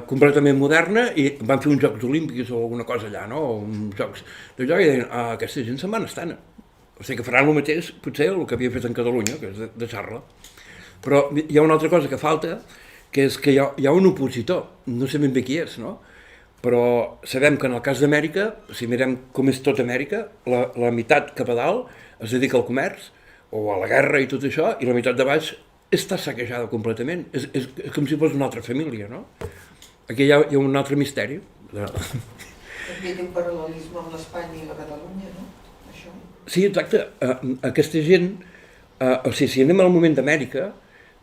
completament moderna, i van fer uns Jocs Olímpics o alguna cosa allà, no? O uns jocs de joc, i deien, aquesta gent se'n va a Astana. O sigui que faran el mateix, potser, el que havia fet en Catalunya, que és deixar-la. Però hi ha una altra cosa que falta, que és que hi ha un opositor, no sé ben bé qui és, no? Però sabem que en el cas d'Amèrica, si mirem com és tot Amèrica, la meitat cap a dalt es dedica al comerç, o a la guerra i tot això, i la meitat de baix està saquejada completament. És com si fos una altra família, no? Aquí hi ha un altre misteri. També té un paral·lelisme amb l'Espanya i la Catalunya, no? Això. Sí, exacte. Aquesta gent, o sigui, si anem al moment d'Amèrica,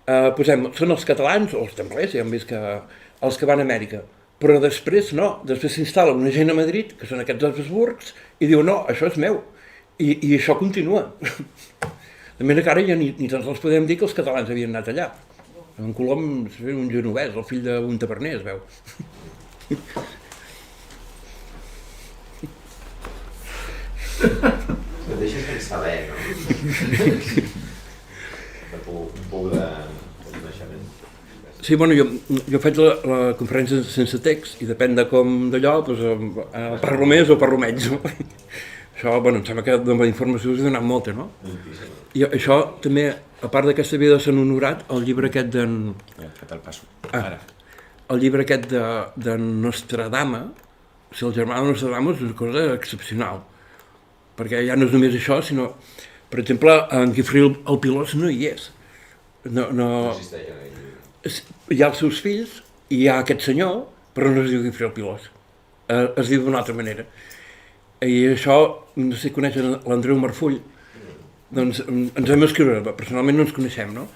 són els catalans o els templers, ja hem vist que els que van a Amèrica, però després no, després s'instal·la una gent a Madrid, que són aquests Habsburgs, i diu, no, això és meu, i això continua. De manera que ara ja ni tan sols podem dir que els catalans havien anat allà. En Colom és un genovès, el fill d'un taverner, es veu. Et deixes sense saber, no? Un pou de coneixement. Sí, bueno, jo faig la conferència sense text i depèn de com d'allò, doncs, parlo més o parlo menys. No? Això, bueno, em sembla que de la informació us he donat molta, no? I això també, a part d'aquesta vida de Sant Honorat, el llibre aquest d'en... Fet el passo. Ara. El llibre aquest de Nostradama, o sigui, el germà de Nostradama és una cosa excepcional, perquè ja no és només això, sinó, per exemple, en Guifré el Pilós no hi és. No existeix en ell. Hi ha els seus fills i hi ha aquest senyor, però no es diu Guifré el Pilós. Es diu d'una altra manera. I això, no sé si coneixen l'Andreu Marfull, doncs ens vam escriure, personalment no ens coneixem, no?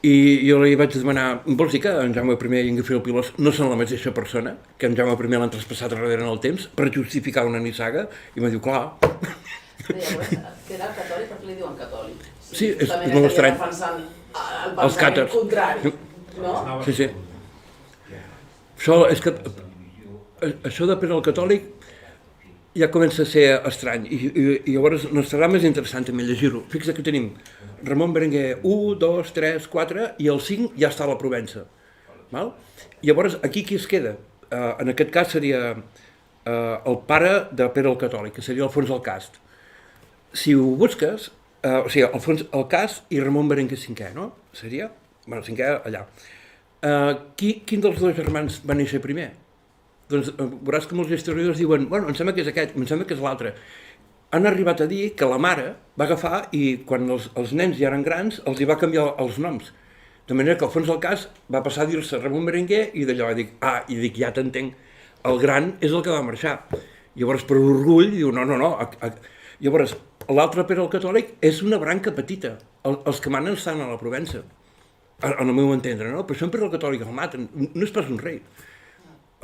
I jo li vaig demanar, vols dir que en Jaume I i en Guifré el Pilós no són la mateixa persona, que en Jaume I l'han traspassat darrere en el temps, per justificar una nissaga, i em va dir, clar. Que era catòlic, per què li diuen catòlic? Sí, és molt estrany. El Els càtars. contrari, no? Sí. Això és que... Això depèn del catòlic, ja comença a ser estrany. I llavors Nostradamus és interessant també llegir-ho. Fixa't que tenim Ramon Berenguer 1, 2, 3, 4 i el 5 ja està a la Provença. Val? Llavors, aquí qui es queda? En aquest cas seria el pare de Pere el Catòlic, que seria Alfons el Cast. Si ho busques, o sigui, Alfons el Cast i Ramon Berenguer V, no? Seria? Bueno, cinquè allà. Quin dels dos germans va néixer primer? Doncs veuràs que molts historiadors diuen, bueno, em sembla que és aquest, em sembla que és l'altre. Han arribat a dir que la mare va agafar i quan els nens ja eren grans els hi va canviar els noms. De manera que Alfons el Cas va passar a dir-se Ramon Berenguer i d'allò dic, ja t'entenc, el gran és el que va marxar. Llavors per orgull diu, no. Llavors l'altre Pere el Catòlic és una branca petita, els que manen estan a la Provença, en el meu entendre, no? Per això en Pere el Catòlic el maten, no és pas un rei.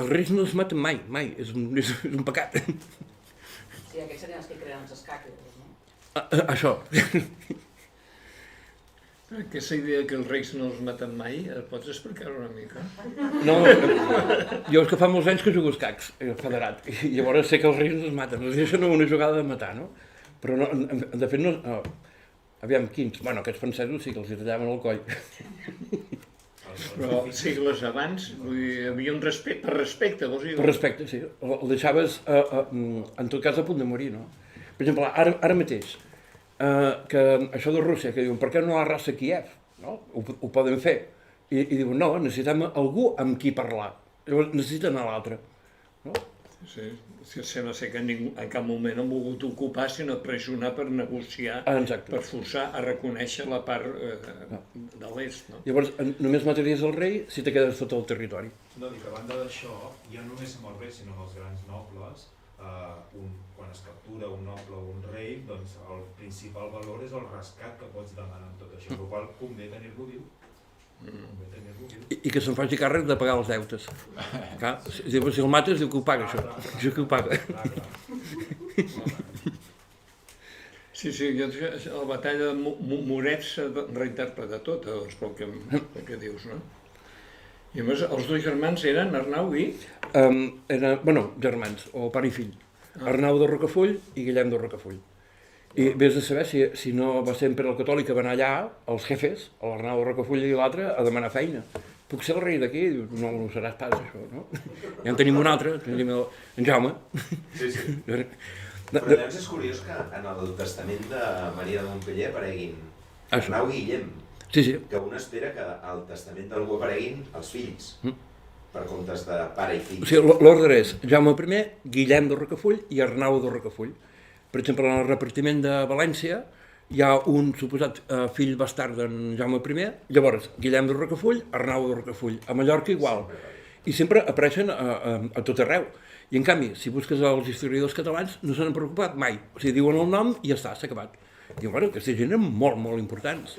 Els reis no es maten mai, és un pecat. Sí, aquests serien els que creen els escàquers, no? Això. Aquesta idea que els reis no els maten mai, pots explicar una mica? No, jo és que fa molts anys que jugo escacs, federat, i llavors sé que els reis no es maten, els deixen una jugada de matar, no? Però no, de fet no... Aviam, quins? Bueno, aquests francesos sí que els hi tallaven el coll. Però segles abans, vull dir, hi havia un respecte, per respecte, vols dir? Per respecte, sí. El deixaves, en tot cas, a punt de morir, no? Per exemple, ara mateix, que això de Rússia, que diuen, per què no la raça Kiev? No? Ho poden fer. I diuen, no, necessitem algú amb qui parlar. Llavors necessiten a l'altre. No? Sí, sembla ser que ningú en cap moment han volgut ocupar, sinó pressionar per negociar, exacte, per forçar a reconèixer la part de l'est. No? Llavors, només mataries el rei si te quedes tot el territori. No, dic, a banda d'això, ja no només amb el rei, sinó amb els grans nobles, quan es captura un noble o un rei, doncs el principal valor és el rescat que pots demanar amb tot això, per qual convé tenir-lo viu. I que se'n faci càrrec de pagar els deutes. Clar, si el mates, diu que ho paga, això. Això que ho paga. Sí, la batalla de Moret s'ha reinterpretat tota, doncs, pel que dius, no? I a més, els dos germans eren Arnau i... Germans, o pare i fill. Arnau de Rocafull i Guillem de Rocafull. I vés a saber si no va ser en Pere el Catòlic que va anar allà, els jefes, l'Arnau de Rocafull i l'altre, a demanar feina. Puc ser el rei d'aquí? Diu, no ho seràs pas, això, no? Ja en tenim un altre, tenim en Jaume. Sí. Però llavors és curiós que en el testament de Maria de Montpeller apareguin Arnau i Guillem. Sí. Que un espera que al testament d'algú apareguin els fills, per comptes de pare i fill. O sigui, l'ordre és Jaume I, Guillem de Rocafull i Arnau de Rocafull. Per exemple, en el repartiment de València hi ha un suposat fill bastard d'en Jaume I, llavors Guillem de Rocafull, Arnau de Rocafull. A Mallorca igual. I sempre apareixen a tot arreu. I en canvi, si busques els historiadors catalans, no s'han preocupat mai. O sigui, diuen el nom i ja està, s'ha acabat. Diuen, bueno, aquesta gent eren molt importants.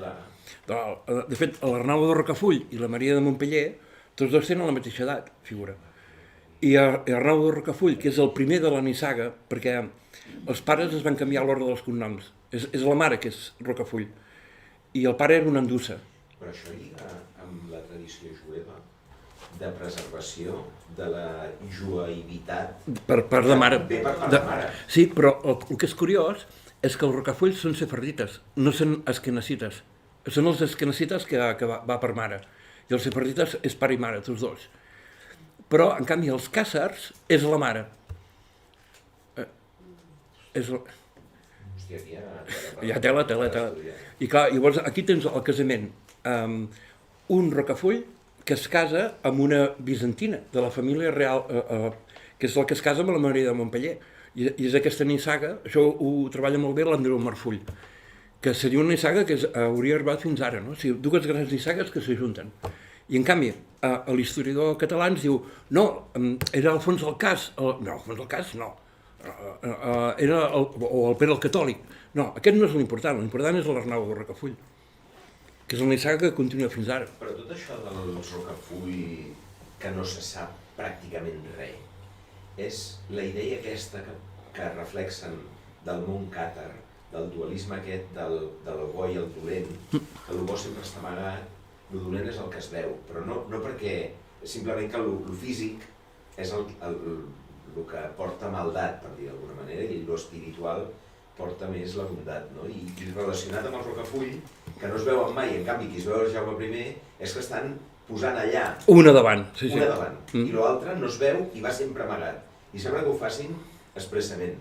De fet, l'Arnau de Rocafull i la Maria de Montpeller, tots dos tenen la mateixa edat, figura. I Arnau de Rocafull, que és el primer de la nissaga, perquè els pares es van canviar l'ordre dels cognoms. És la mare que és Rocafull. I el pare era un andussa. Però això lliga amb la tradició jueva de preservació de la juevitat. Per part de mare. Ve per part de mare. Sí, però el que és curiós és que els Rocafulls són sefardites, no són esquenacites. Són els esquenacites que va per mare. I els sefardites és pare i mare, tots dos. Però, en canvi, els càssars és la mare. Hòstia, aquí hi ha tela. I clar, llavors aquí tens el casament. Un Rocafull que es casa amb una bizantina de la família real, que és la que es casa amb la Maria de Montpeller. I és aquesta nissaga, això ho treballa molt bé l'Andreu Marfull, que seria una nissaga que hauria arribat fins ara, no? O sigui, dues grans nissagues que s'ajunten. I en canvi, l'historiador català ens diu, no, era Alfons el Cas. No, Alfons el Cas no. Era el Pere el Catòlic. No, aquest no és l'important és l'Arnau de Rocafull, que és una nissaga que continua fins ara. Però tot això dels Rocafull, que no se sap pràcticament res, és la idea aquesta que reflexen del món càtar, del dualisme aquest del bo i el dolent, que el bo sempre està amagat, el dolent és el que es veu, però no perquè, simplement que el físic és el el que porta maldat, per dir d'alguna manera, i lo espiritual porta més la bondat, no? I relacionat amb el Rocafull, que no es veuen mai, en canvi qui es veu el Jaume I és que estan posant allà una davant, sí. Una davant, i l'altre no es veu i va sempre amagat. I sembla que ho facin expressament.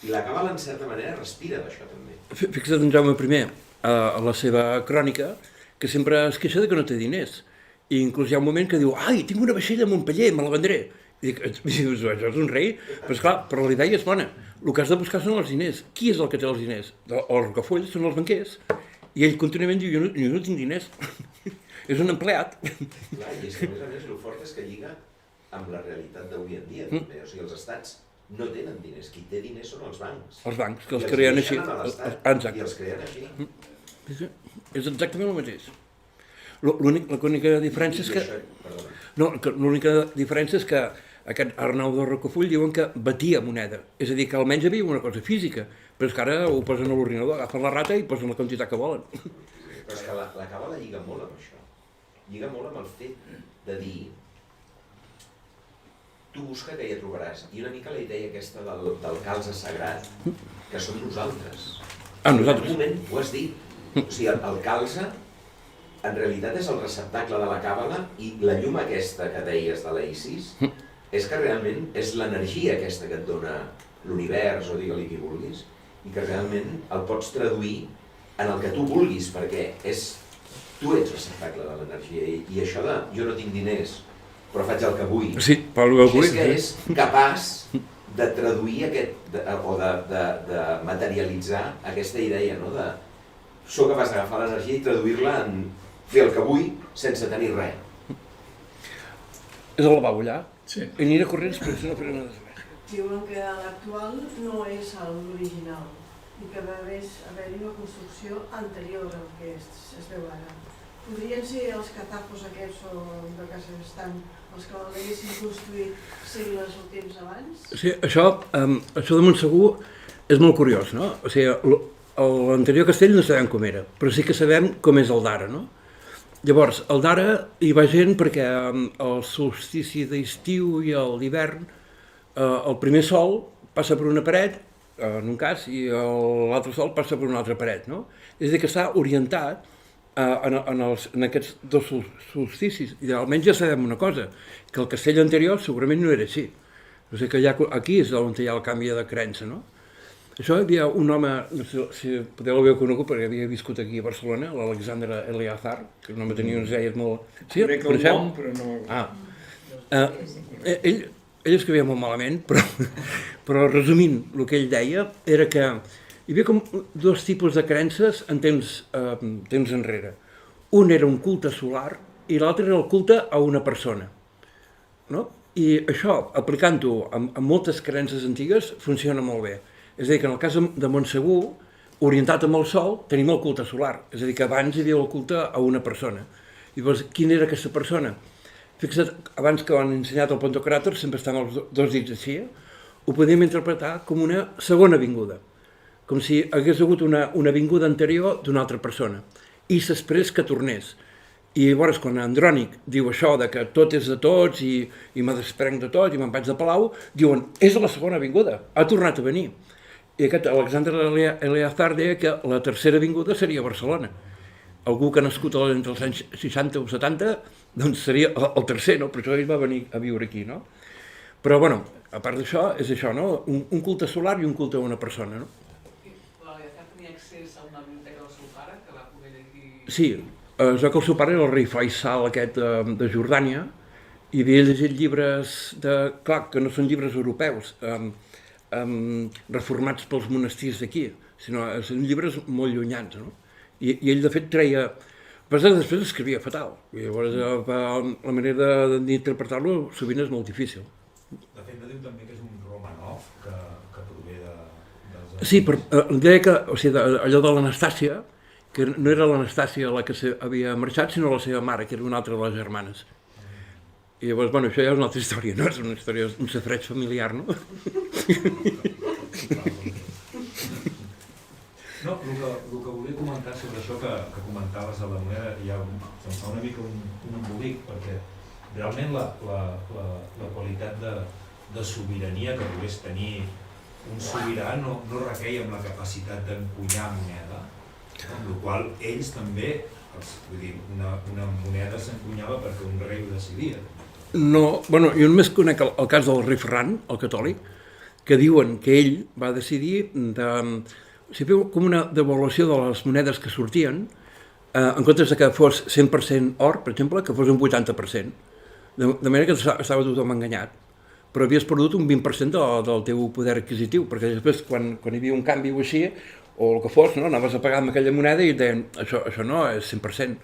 I la Càbala, en certa manera, respira d'això també. Fixa't en Jaume I, a la seva crònica, que sempre es queixa de que no té diners. I inclús hi ha un moment que diu, ai, tinc una vaixella a Montpeller, me la vendré. I dic, això és un rei? Però esclar, però la idea és bona. El que has de buscar són els diners. Qui és el que té els diners? Els Rocafull són els banquers. I ell contínuament diu, jo no tinc diners. És un empleat. Clar, i és que a més, el fort és que lliga amb la realitat d'avui en dia, també. O sigui, els estats no tenen diners. Qui té diners són els bancs. Els bancs, que els creen així. I els creen així. Sí. És exactament el mateix. L'única diferència és que... No, l'única diferència és que aquest Arnau de Rocafull diuen que batia moneda. És a dir, que almenys havia una cosa física. Però és que ara ho posen a l'ordinador, agafen la rata i posen la quantitat que volen. Però és que la Càbala lliga molt amb això. Lliga molt amb el fet de dir tu busca que ja trobaràs. I una mica la idea aquesta del calze sagrat, que som nosaltres. Nosaltres. En un moment ho has dit. O sigui, el calze en realitat és el receptacle de la Càbala i la llum aquesta que deies de la Isis és que realment és l'energia aquesta que et dona l'univers, o digue-li qui vulguis, i que realment el pots traduir en el que tu vulguis, perquè tu ets receptacle de l'energia, i això de jo no tinc diners, però faig el que vull, sí, és que és capaç de traduir o de materialitzar aquesta idea, no? De soc capaç d'agafar l'energia i traduir-la en fer el que vull sense tenir res. És el lavabo allà? Sí. I aniré corrents perquè si no faré una desgràcia. Diuen que l'actual no és l'original i que va haver-hi una construcció anterior al que es veu ara. Podrien ser els catafos aquests o de casa estan els que l'haguessin construït segles o temps abans? Sí, això de Montsegur és molt curiós, no? O sigui, l'anterior castell no sabem com era, però sí que sabem com és el d'ara, no? Llavors, el d'ara hi va gent perquè el solstici d'estiu i l'hivern, el primer sol passa per una paret, en un cas, i l'altre sol passa per una altra paret, no? És a dir, que està orientat en aquests dos solsticis. I almenys ja sabem una cosa, que el castell anterior segurament no era així. O sigui que aquí és on hi ha el canvi de creença, no? Això hi havia un home, no sé si podeu haver conegut, perquè havia viscut aquí a Barcelona, l'Alexandre Eleazar, que un home tenia unes idees molt... Sí, crec que el nom, però no... Ell escrivia molt malament, però resumint, el que ell deia era que hi havia com dos tipus de creences en temps enrere. Un era un culte solar i l'altre era el culte a una persona. No? I això, aplicant-ho amb moltes creences antigues, funciona molt bé. És a dir, que en el cas de Montsegur, orientat amb el sol, tenim el culte solar. És a dir, que abans hi havia el culte a una persona. I llavors, quina era aquesta persona? Fixa't, abans que ho han ensenyat el Pantocràtor, sempre estan els dos dits així, ho podíem interpretar com una segona vinguda. Com si hagués hagut una vinguda anterior d'una altra persona. I s'esperés que tornés. I llavors, quan Andrònic diu això de que tot és de tots i me desprenc de tot i me'n vaig de Palau, diuen, és la segona vinguda, ha tornat a venir. I aquest Alexandre Eleazar deia que la tercera vinguda seria Barcelona. Algú que ha nascut entre els anys 60 o 70, doncs seria el tercer, no? Per això ell va venir a viure aquí, no? Però, bueno, a part d'això, és això, no? Un culte solar i un culte a una persona, no? L'Eleazar tenia accés a una biblioteca del seu pare, que va poder llegir... Sí, jo que el seu pare era el rei Faisal aquest de Jordània, i havia llegit llibres clar, que no són llibres europeus, reformats pels monestirs d'aquí, sinó són llibres molt llunyans, no? I ell, de fet, treia... Però després escrivia fatal. I llavors la manera d'interpretar-lo sovint és molt difícil. De fet, no diu també que és un Romanov que prové dels... Sí, però deia que, o sigui, allò de l'Anastàcia, que no era l'Anastàcia la que havia marxat, sinó la seva mare, que era una altra de les germanes. I llavors, bueno, això ja és una altra història, no? És una història, un safareig familiar, no? No, el que volia comentar sobre això que comentaves a la moneda, ja em fa una mica un embolic, perquè realment la qualitat de sobirania que pogués tenir un sobirà no requeia amb la capacitat d'encunyar moneda, amb la qual ells també, vull dir, una moneda s'encunyava perquè un rei ho decidia. No, bueno, jo només conec el cas del rei Ferran, el catòlic, que diuen que ell va decidir com una devaluació de les monedes que sortien, en comptes de que fos 100% or, per exemple, que fos un 80%. De manera que estava tothom enganyat, però havies perdut un 20% del teu poder adquisitiu, perquè després, quan hi havia un canvi o així, o el que fos, no? Anaves a pagar amb aquella moneda i et deien, això no, és 100%.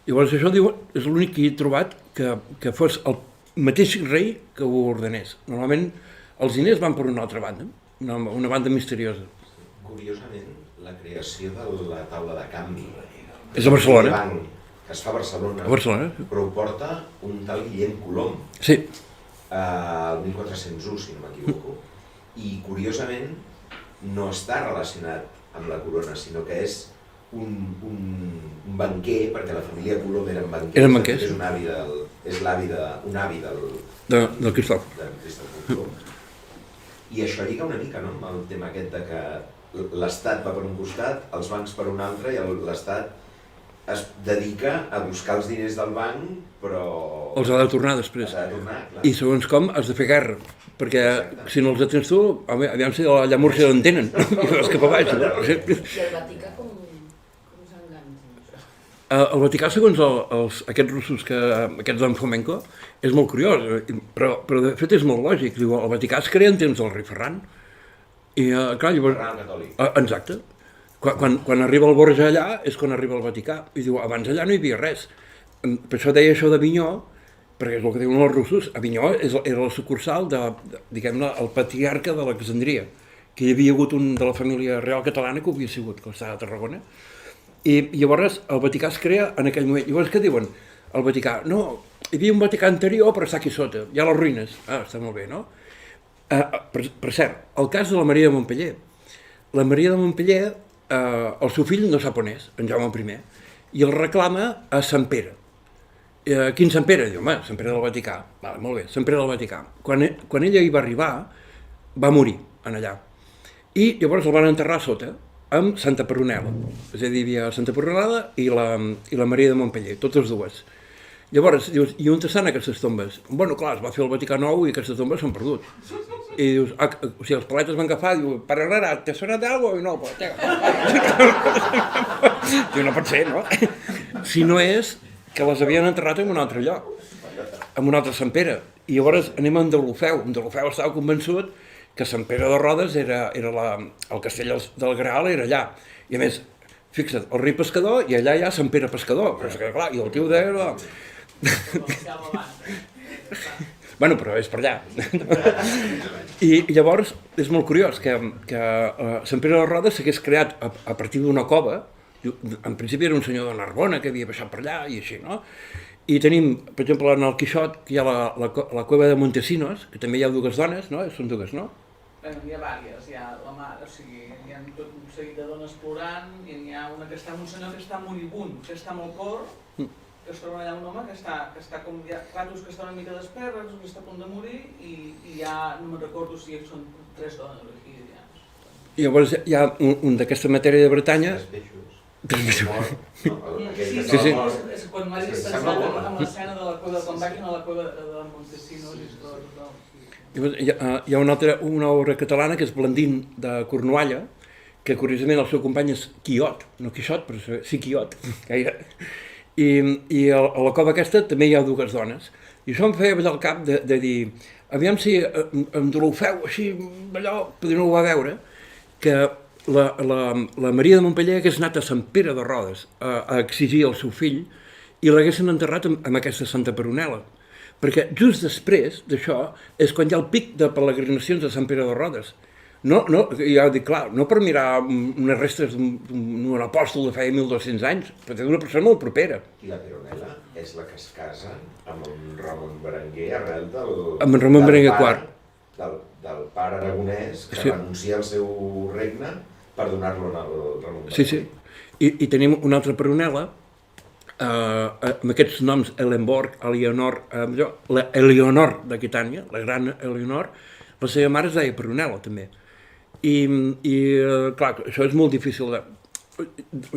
Llavors això és l'únic que he trobat que fos el mateix rei que ho ordenés. Normalment els diners van per una altra banda, una banda misteriosa. Curiosament, la creació de la taula de canvi és a Barcelona. Banc, que es fa a Barcelona, però ho porta un tal Guillem Colom, sí. El 1401, si no m'equivoco. I curiosament no està relacionat amb la corona, sinó que és un banquer, perquè la família Colom eren banquers. Eren banquers. És un avi del Cristòf. Colom. I això lliga una mica, no?, amb el tema aquest de que l'Estat va per un costat, els bancs per un altre, i l'Estat es dedica a buscar els diners del banc, però... Els ha de tornar després. Els ha de tornar, clar. I segons com has de fer guerra, perquè si no els tens tu, aviam si la Llàmurcia no en tenen, i vas cap a baix. No? I el Vaticà com s'enganxa? El Vaticà, segons aquests russos, aquests d'en Fomenko, és molt curiós, però de fet és molt lògic. Diu, el Vaticà es crea en temps del rei Ferran. I, clar, llavors... Ferran el catòlic. Exacte. Quan arriba el Borja allà és quan arriba el Vaticà. I diu, abans allà no hi havia res. Per això deia això d'Avinyó, perquè és el que diuen els russos, Avinyó era la sucursal diguem-ne, el patriarca d'Alexandria, que hi havia hagut un de la família real catalana que ho havia sigut, que estava a Tarragona. I llavors el Vaticà es crea en aquell moment. Llavors què diuen? El Vaticà, no, hi havia un Vaticà anterior però està aquí sota, hi ha les ruïnes. Està molt bé, no? Per cert, el cas de la Maria de Montpeller. La Maria de Montpeller, el seu fill no sap on és, en Jaume I, i el reclama a Sant Pere. Quin Sant Pere? Diu, home, Sant Pere del Vaticà. Vale, molt bé, Sant Pere del Vaticà. Quan ella hi va arribar, va morir en allà. I llavors el van enterrar a sota, amb Santa Peronela. És a dir, hi havia Santa Peronela i la Maria de Montpeller, totes dues. Llavors, dius, i on estan aquestes tombes? Bueno, clar, es va fer el Vaticà Nou i aquestes tombes s'han perdut. I dius, o sigui, els paletes van agafar, diu, para Herrera, ¿te suena de algo? I no, pues, diu, no pot ser, no? Si no és que les havien enterrat en un altre lloc, en un altre Sant Pere. I llavors anem a Deulofeu. En Deulofeu estava convençut que Sant Pere de Rodes era el castell del Graal era allà. I a més, fixa't, el rei pescador i allà hi ha Sant Pere pescador. Però és que, clar, i el tio deia... Bueno, però és per allà. I llavors és molt curiós que Sant Pere de Rodes s'hagués creat a partir d'una cova. En principi era un senyor de Narbona que havia baixat per allà i així, no? I tenim, per exemple, en el Quixot, que hi ha la cueva de Montesinos, que també hi ha dues dones, no? Són dues, no? Bueno, hi ha diverses, hi ha la mare, o sigui, hi ha tot un seguit de dones plorant, i n'hi ha una que està amb un senyor que està moribund, que està amb el cor, que es troba allà un home que està com, hi ha ratos que està una mica despert, ratos que està a punt de morir, i hi ha, no me'n recordo si són 3 dones aquí, ja. I llavors hi ha un d'aquesta matèria de Bretanya... Sí. Quan m'has pensat en l'escena de la cueva, quan vagin a la cueva de Montesinos i tot. Hi ha una obra catalana que és Blandín de Cornualla, que curiosament el seu company és Quiot, no Quixot, però sí Quiot, gaire. I a la cova aquesta també hi ha dues dones. I això em feia ballar el cap de dir, aviam si em Deulofeu, així, allò, potser no ho va veure, que la Maria de Montpeller hagués anat a Sant Pere de Rodes a exigir el seu fill i l'haguessin enterrat amb aquesta Santa Peronela. Perquè just després d'això és quan hi ha el pic de peregrinacions a Sant Pere de Rodes. No, ja ho dic clar, no per mirar unes restes d'un apòstol de feia 1.200 anys, però d'una persona molt propera. I la Peronela és la que es casa amb en Ramon Berenguer arrel del... Amb en Ramon Berenguer IV. Del pare aragonès que renuncia al seu regne per donar-lo al Ramon Berenguer. Sí. I tenim una altra Peronela, amb aquests noms, Elenborg, Eleonor d'Aquitània, la gran Eleonor, la seva mare es deia Prunella, també. I clar, això és molt difícil de...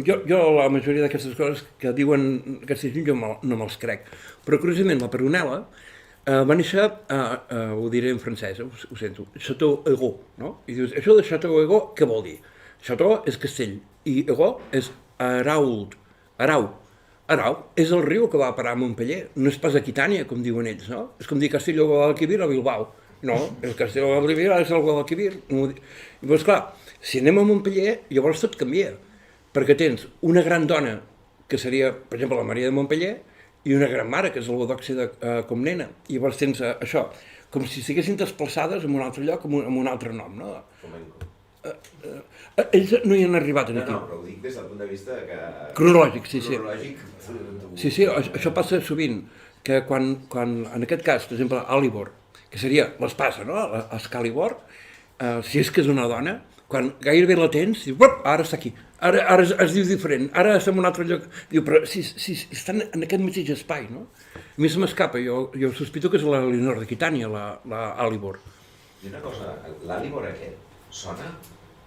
Jo la majoria d'aquestes coses que diuen aquestes gent jo no me'ls crec, però curiosament la Prunella va néixer, ho diré en francès, ho sento, Château-Ego, no? I dius, això de Château-Ego què vol dir? Château és castell i Ego és Arau. És el riu que va parar a Montpeller, no és pas Aquitània, com diuen ells, no? És com dir Castelló de Guadalquivir a Bilbao. No, el Castelló de Guadalquivir és el Guadalquivir. I doncs clar, si anem a Montpeller, llavors tot canvia, perquè tens una gran dona, que seria, per exemple, la Maria de Montpeller, i una gran mare, que és l'Eudòxia Comnena. I llavors tens això, com si estiguessin desplaçades en un altre lloc, amb un altre nom, no? Ells no hi han arribat aquí. No, però ho dic des del punt de vista que... Cronològic, sí. Cronològic. Sí, això passa sovint, que quan en aquest cas, per exemple, Alibor, que seria l'espasa, no? Excalibur, si és que és una dona, quan gairebé la tens, dius, ara està aquí, ara es diu diferent, ara està en un altre lloc. Diu, però si estan en aquest mateix espai, no? A mi se m'escapa, jo sospito que és la Leonor d'Aquitània, l'Alibor. I una cosa, l'Alibor aquest sona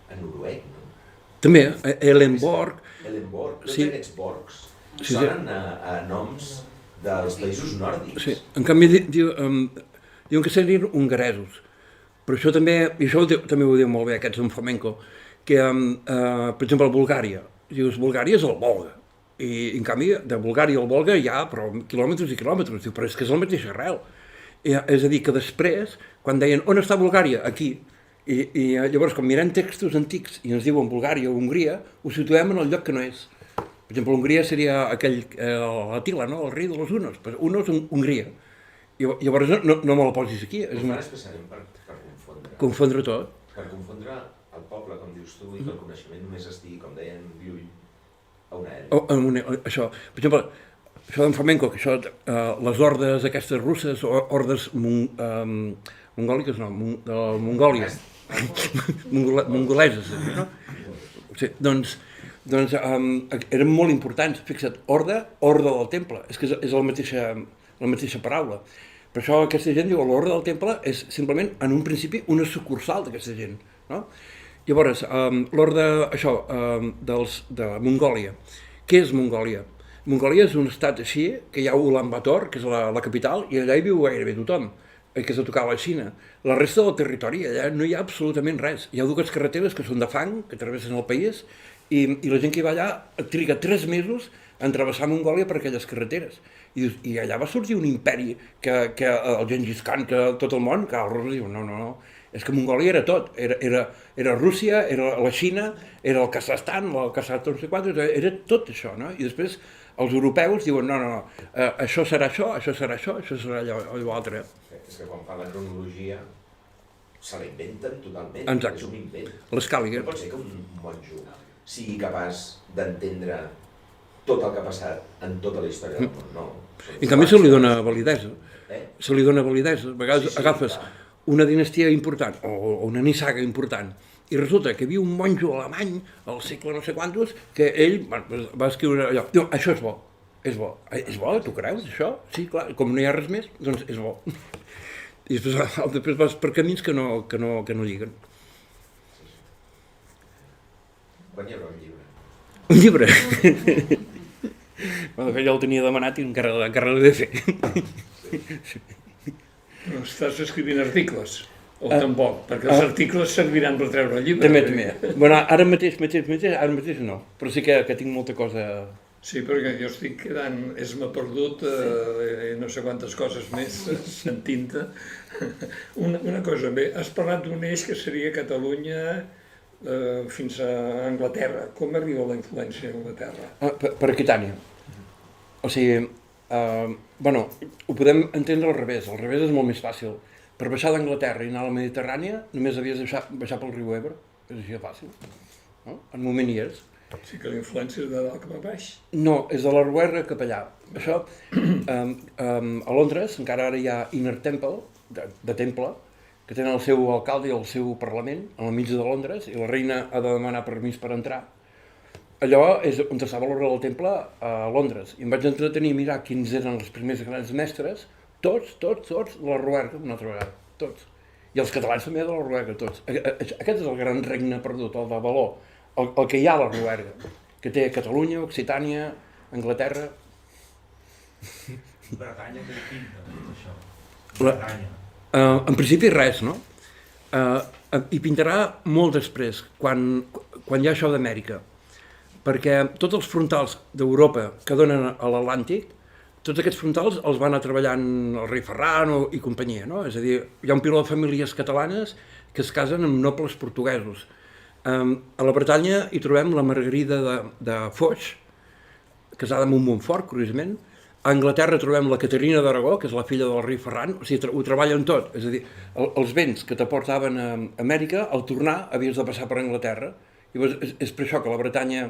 a noruec, no? També, Elenborg. Elenborg, tots sí. aquests borgs sonen a noms dels països nòrdics. Sí, en canvi diuen que serien hongaresos. Però això també, i això també ho diu molt bé aquests en flamenco, que, per exemple, a Bulgària, dius, Bulgària és el Volga, i en canvi de Bulgària al Volga hi ha però quilòmetres i quilòmetres, diu, però és que és el mateix arrel. És a dir, que després, quan deien, on està Bulgària? Aquí. I llavors, quan mirem textos antics i ens diuen Bulgària o Hongria, ho situem en el lloc que no és. Per exemple, Hongria seria aquell, l'Atila, no? El rei de los Hunos. Hunos, Hongria. Llavors no me la posis aquí. Ho fan especialment per confondre. Confondre tot. Per confondre el poble, com dius tu, i que el coneixement només estigui, com deien, lluny a una era. Això, per exemple, això d'en flamenco, que això, les hordes aquestes russes, hordes mongòliques, no, de Mongòlia, mongoleses, no? Sí, doncs eren molt importants. Fixa't, horda del temple, és que és la mateixa paraula. Per això aquesta gent diu que l'ordre del temple és simplement, en un principi, una sucursal d'aquesta gent, no? Llavors, l'ordre, això, de Mongòlia. Què és Mongòlia? Mongòlia és un estat així, que hi ha Ulaanbaatar, que és la capital, i allà hi viu gairebé tothom, que és a tocar a la Xina. La resta del territori, allà no hi ha absolutament res. Hi ha dues carreteres que són de fang, que travessen el país, i la gent que hi va allà triga 3 mesos a travessar Mongòlia per aquelles carreteres. I allà va sorgir un imperi que el Gengis Khan, que tot el món, que els russos diuen, no, és que Mongòlia era tot, era Rússia, era la Xina, era el Kazakhstan, no sé quant, era tot això, no? I després els europeus diuen, no, això serà això, això serà això, això serà allò altre. És que quan fan la cronologia se la inventen totalment. Exacte. És un invent. L'Scaliger. No pot ser que un monjo sigui capaç d'entendre tot el que ha passat en tota la història del món, no. En canvi se li dona validesa. Se li dona validesa. A vegades agafes una dinastia important o una nissaga important i resulta que hi havia un monjo alemany al segle no sé quantos que ell va escriure allò. Diu, això és bo. És bo. És bo? Tu creus, això? Sí, clar. Com no hi ha res més, doncs és bo. I després vas per camins que no lliguen. Quan hi haurà un llibre? Un llibre? De fet, ja el tenia demanat i encara l'he de fer. Però estàs escrivint articles? O tampoc? Perquè els articles serviran per treure el llibre. També. Bueno, ara mateix no, però sí que tinc molta cosa... Sí, perquè jo estic quedant, m'ha perdut no sé quantes coses més sentint-te. Una cosa, bé, has parlat d'un eix que seria Catalunya fins a Anglaterra. Com arriba la influència a Anglaterra? Per Aquitània. O sigui, ho podem entendre al revés és molt més fàcil. Per baixar d'Anglaterra i anar a la Mediterrània només havies de baixar pel riu Ebre, és així de fàcil. En un moment hi és. Sí que la influència és de dalt cap a baix. No, és de la Ruerra cap allà. Això, a Londres, encara ara hi ha Inner Temple, de temple, que tenen el seu alcalde i el seu parlament, al mig de Londres, i la reina ha de demanar permís per entrar. allò és on estava l'Ordre del Temple a Londres. I em vaig entretenir a mirar quins eren els primers grans mestres, tots de la Rouergue, una altra vegada, tots. I els catalans també de la Rouergue, tots. Aquest és el gran regne perdut, el de Való, el que hi ha a la Rouergue, que té Catalunya, Occitània, Anglaterra... Bretanya, què pinta tot això? Bretanya. En principi res, no? I pintarà molt després, quan hi ha això d'Amèrica. Perquè tots els frontals d'Europa que donen a l'Atlàntic, tots aquests frontals els va anar treballant el rei Ferran i companyia, no? És a dir, hi ha un piló de famílies catalanes que es casen amb nobles portuguesos. A la Bretanya hi trobem la Margarida de Foix, casada amb un Montfort, curiosament. A Anglaterra trobem la Caterina d'Aragó, que és la filla del rei Ferran, o sigui, ho treballen tot. És a dir, els béns que t'aportaven a Amèrica, al tornar havies de passar per Anglaterra. Llavors, és per això que la Bretanya,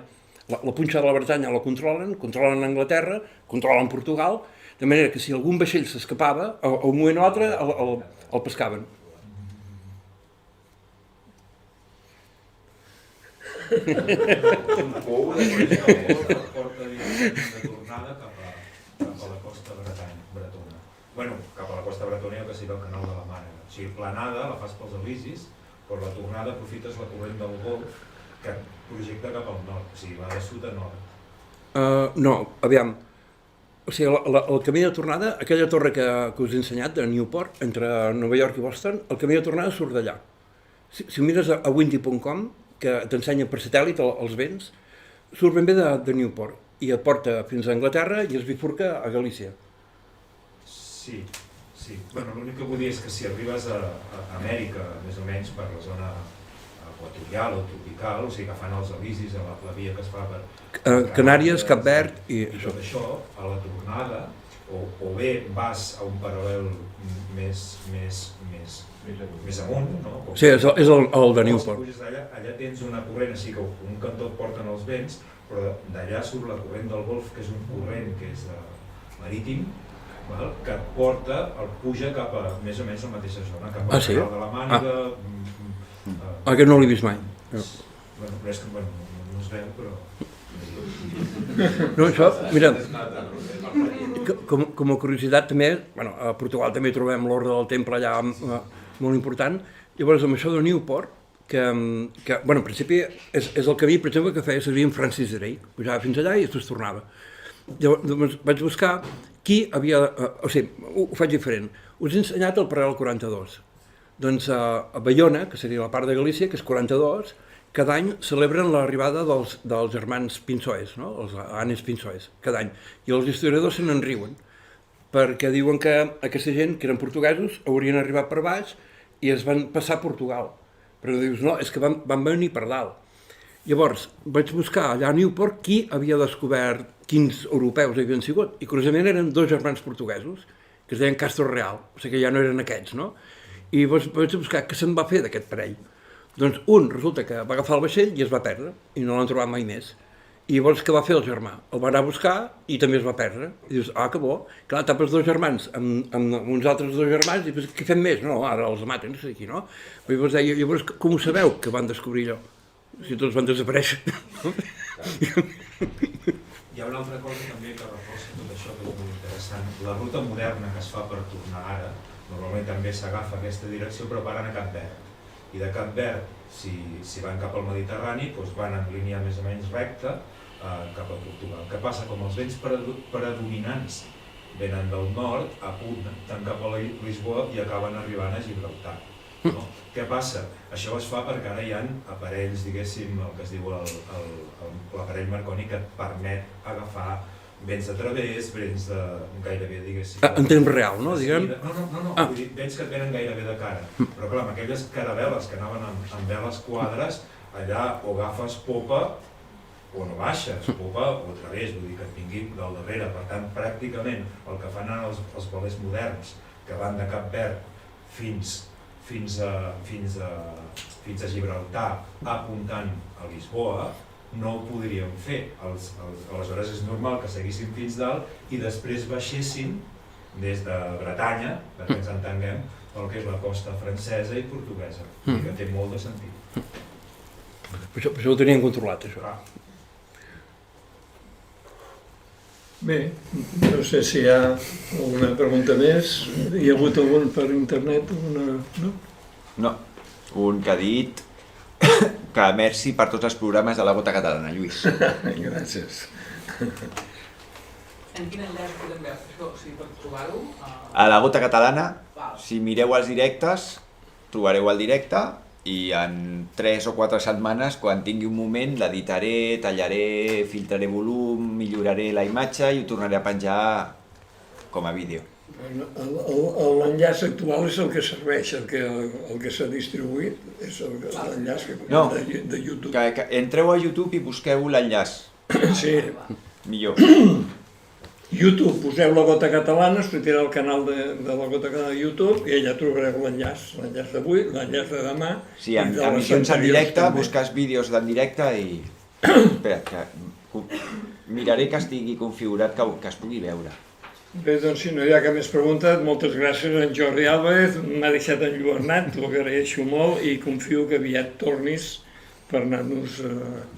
la punxa de la Bretanya la controlen Anglaterra, controlen Portugal, de manera que si algun vaixell s'escapava, a un moment o altre el pescaven. Un pou de porta de tornada cap a la costa bretona. Bueno, cap a la costa bretona i el que sigui el canal de la Mànega. O sigui, l'anada la fas pels Elisis, però la tornada aprofites la corrent del Golf que projecta cap al nord, o sigui, va de sud a nord. No, aviam. O sigui, el camí de tornada, aquella torre que us he ensenyat, de Newport, entre Nova York i Boston, el camí de tornada surt d'allà. Si mires a windy.com, que t'ensenya per satèl·lit els vents, surt ben bé de Newport i et porta fins a Anglaterra i es bifurca a Galícia. Sí. Bueno, l'únic que vull dir és que si arribes a Amèrica, més o menys per la zona equatorial o tropical, o sigui, agafant els Elisis, la via que es fa per... Canàries, Cap Verd i això. Tot això, a la tornada, o bé vas a un paral·lel més amunt, no? Sí, és el de Newport. Allà tens una corrent, així que un cantó et porten els vents, però d'allà surt la corrent del Golf, que és un corrent que és marítim, que et porta, el puja cap a més o menys la mateixa zona, cap al canal de la Mànega... Aquest no l'he vist mai. Bueno, però és que no es veu, però... No, això, mira, com a curiositat també, a Portugal també trobem l'Orde del Temple allà molt important. Llavors, amb això de Newport, que en principi és el camí, per exemple, que feia servir en Francis Drake. Pujava fins allà i després tornava. Llavors vaig buscar qui havia... O sigui, ho faig diferent. Us he ensenyat el paral·lel 42. Doncs a Baiona, que seria la part de Galícia, que és 42, cada any celebren l'arribada dels germans Pinsoes, no? Els Anes Pinsoes, cada any. I els historiadors se n'en riuen, perquè diuen que aquesta gent, que eren portuguesos, haurien arribat per baix i es van passar a Portugal. Però dius, no, és que van venir per dalt. Llavors, vaig buscar allà a Newport qui havia descobert quins europeus havien sigut. I curiosament eren dos germans portuguesos, que es deien Castro Real, o sigui que ja no eren aquests, no? I vaig buscar què se'n va fer d'aquest parell. Doncs un resulta que va agafar el vaixell i es va perdre, i no l'han trobat mai més. I llavors què va fer el germà? El va anar a buscar i també es va perdre. I dius, que bo. Clar, tapes dos germans amb uns altres dos germans i dius, què fem més? No, ara els maten, no sé qui, no? Llavors, com ho sabeu que van descobrir allò? Si tots van desaparèixer. Hi ha una altra cosa també que reforça tot això que és molt interessant. La ruta moderna que es fa per tornar ara, normalment també s'agafa aquesta direcció però paren a Cap Verd. I de Cap Verd, si van cap al Mediterrani, doncs van en línia més o menys recta cap a Portugal. Què passa? Com els vents predominants venen del nord, apunten cap a Lisboa i acaben arribant a Gibraltar. No? Què passa? Això es fa perquè ara hi ha aparells, diguéssim, el que es diu l'aparell Marconi, que et permet agafar vents de través, vents de gairebé, diguéssim... En temps real, no? No, vull dir, vents que et venen gairebé de cara. Però clar, amb aquelles caravel·les que anaven amb veles quadres, allà o agafes popa o no baixes, popa o través, vull dir que et vingui del darrere. Per tant, pràcticament el que fan ara els velers moderns, que van de Cap Verd fins a Gibraltar apuntant a Lisboa, no ho podríem fer. Aleshores és normal que seguissin fins dalt i després baixessin des de Bretanya, perquè ens entenguem, pel que és la costa francesa i portuguesa, que té molt de sentit. Per això ho tenien controlat, això. Bé, no sé si hi ha alguna pregunta més. Hi ha hagut algun per internet? No? No, un que ha dit que merci per tots els programes de la Gota Catalana, Lluís. Gràcies. En quin enllaç podem veure això? O sigui, per trobar-ho? A la Gota Catalana, Val. si mireu els directes, trobareu el directe i en 3 o 4 setmanes, quan tingui un moment, l'editaré, tallaré, filtraré volum, milloraré la imatge i ho tornaré a penjar com a vídeo. L'enllaç actual és el que serveix, el que s'ha distribuït és l'enllaç No, de YouTube. Que entreu a YouTube i busqueu l'enllaç, Sí, millor. YouTube, poseu la Gota Catalana, sortirà el canal de la Gota Catalana de YouTube i allà trobareu l'enllaç d'avui, l'enllaç de demà. Sí, i en de les emissions en anteriors directe, també. busques vídeos d'en directe i... Espera, que miraré que estigui configurat que es pugui veure. Bé, doncs si no hi ha cap més pregunta, moltes gràcies a en Jordi Álvarez, m'ha deixat enlluernat, t'ho agraeixo molt i confio que aviat tornis per anar-nos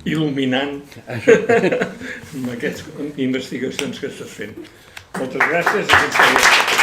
il·luminant amb aquestes investigacions que estàs fent. Moltes gràcies i fins aviat.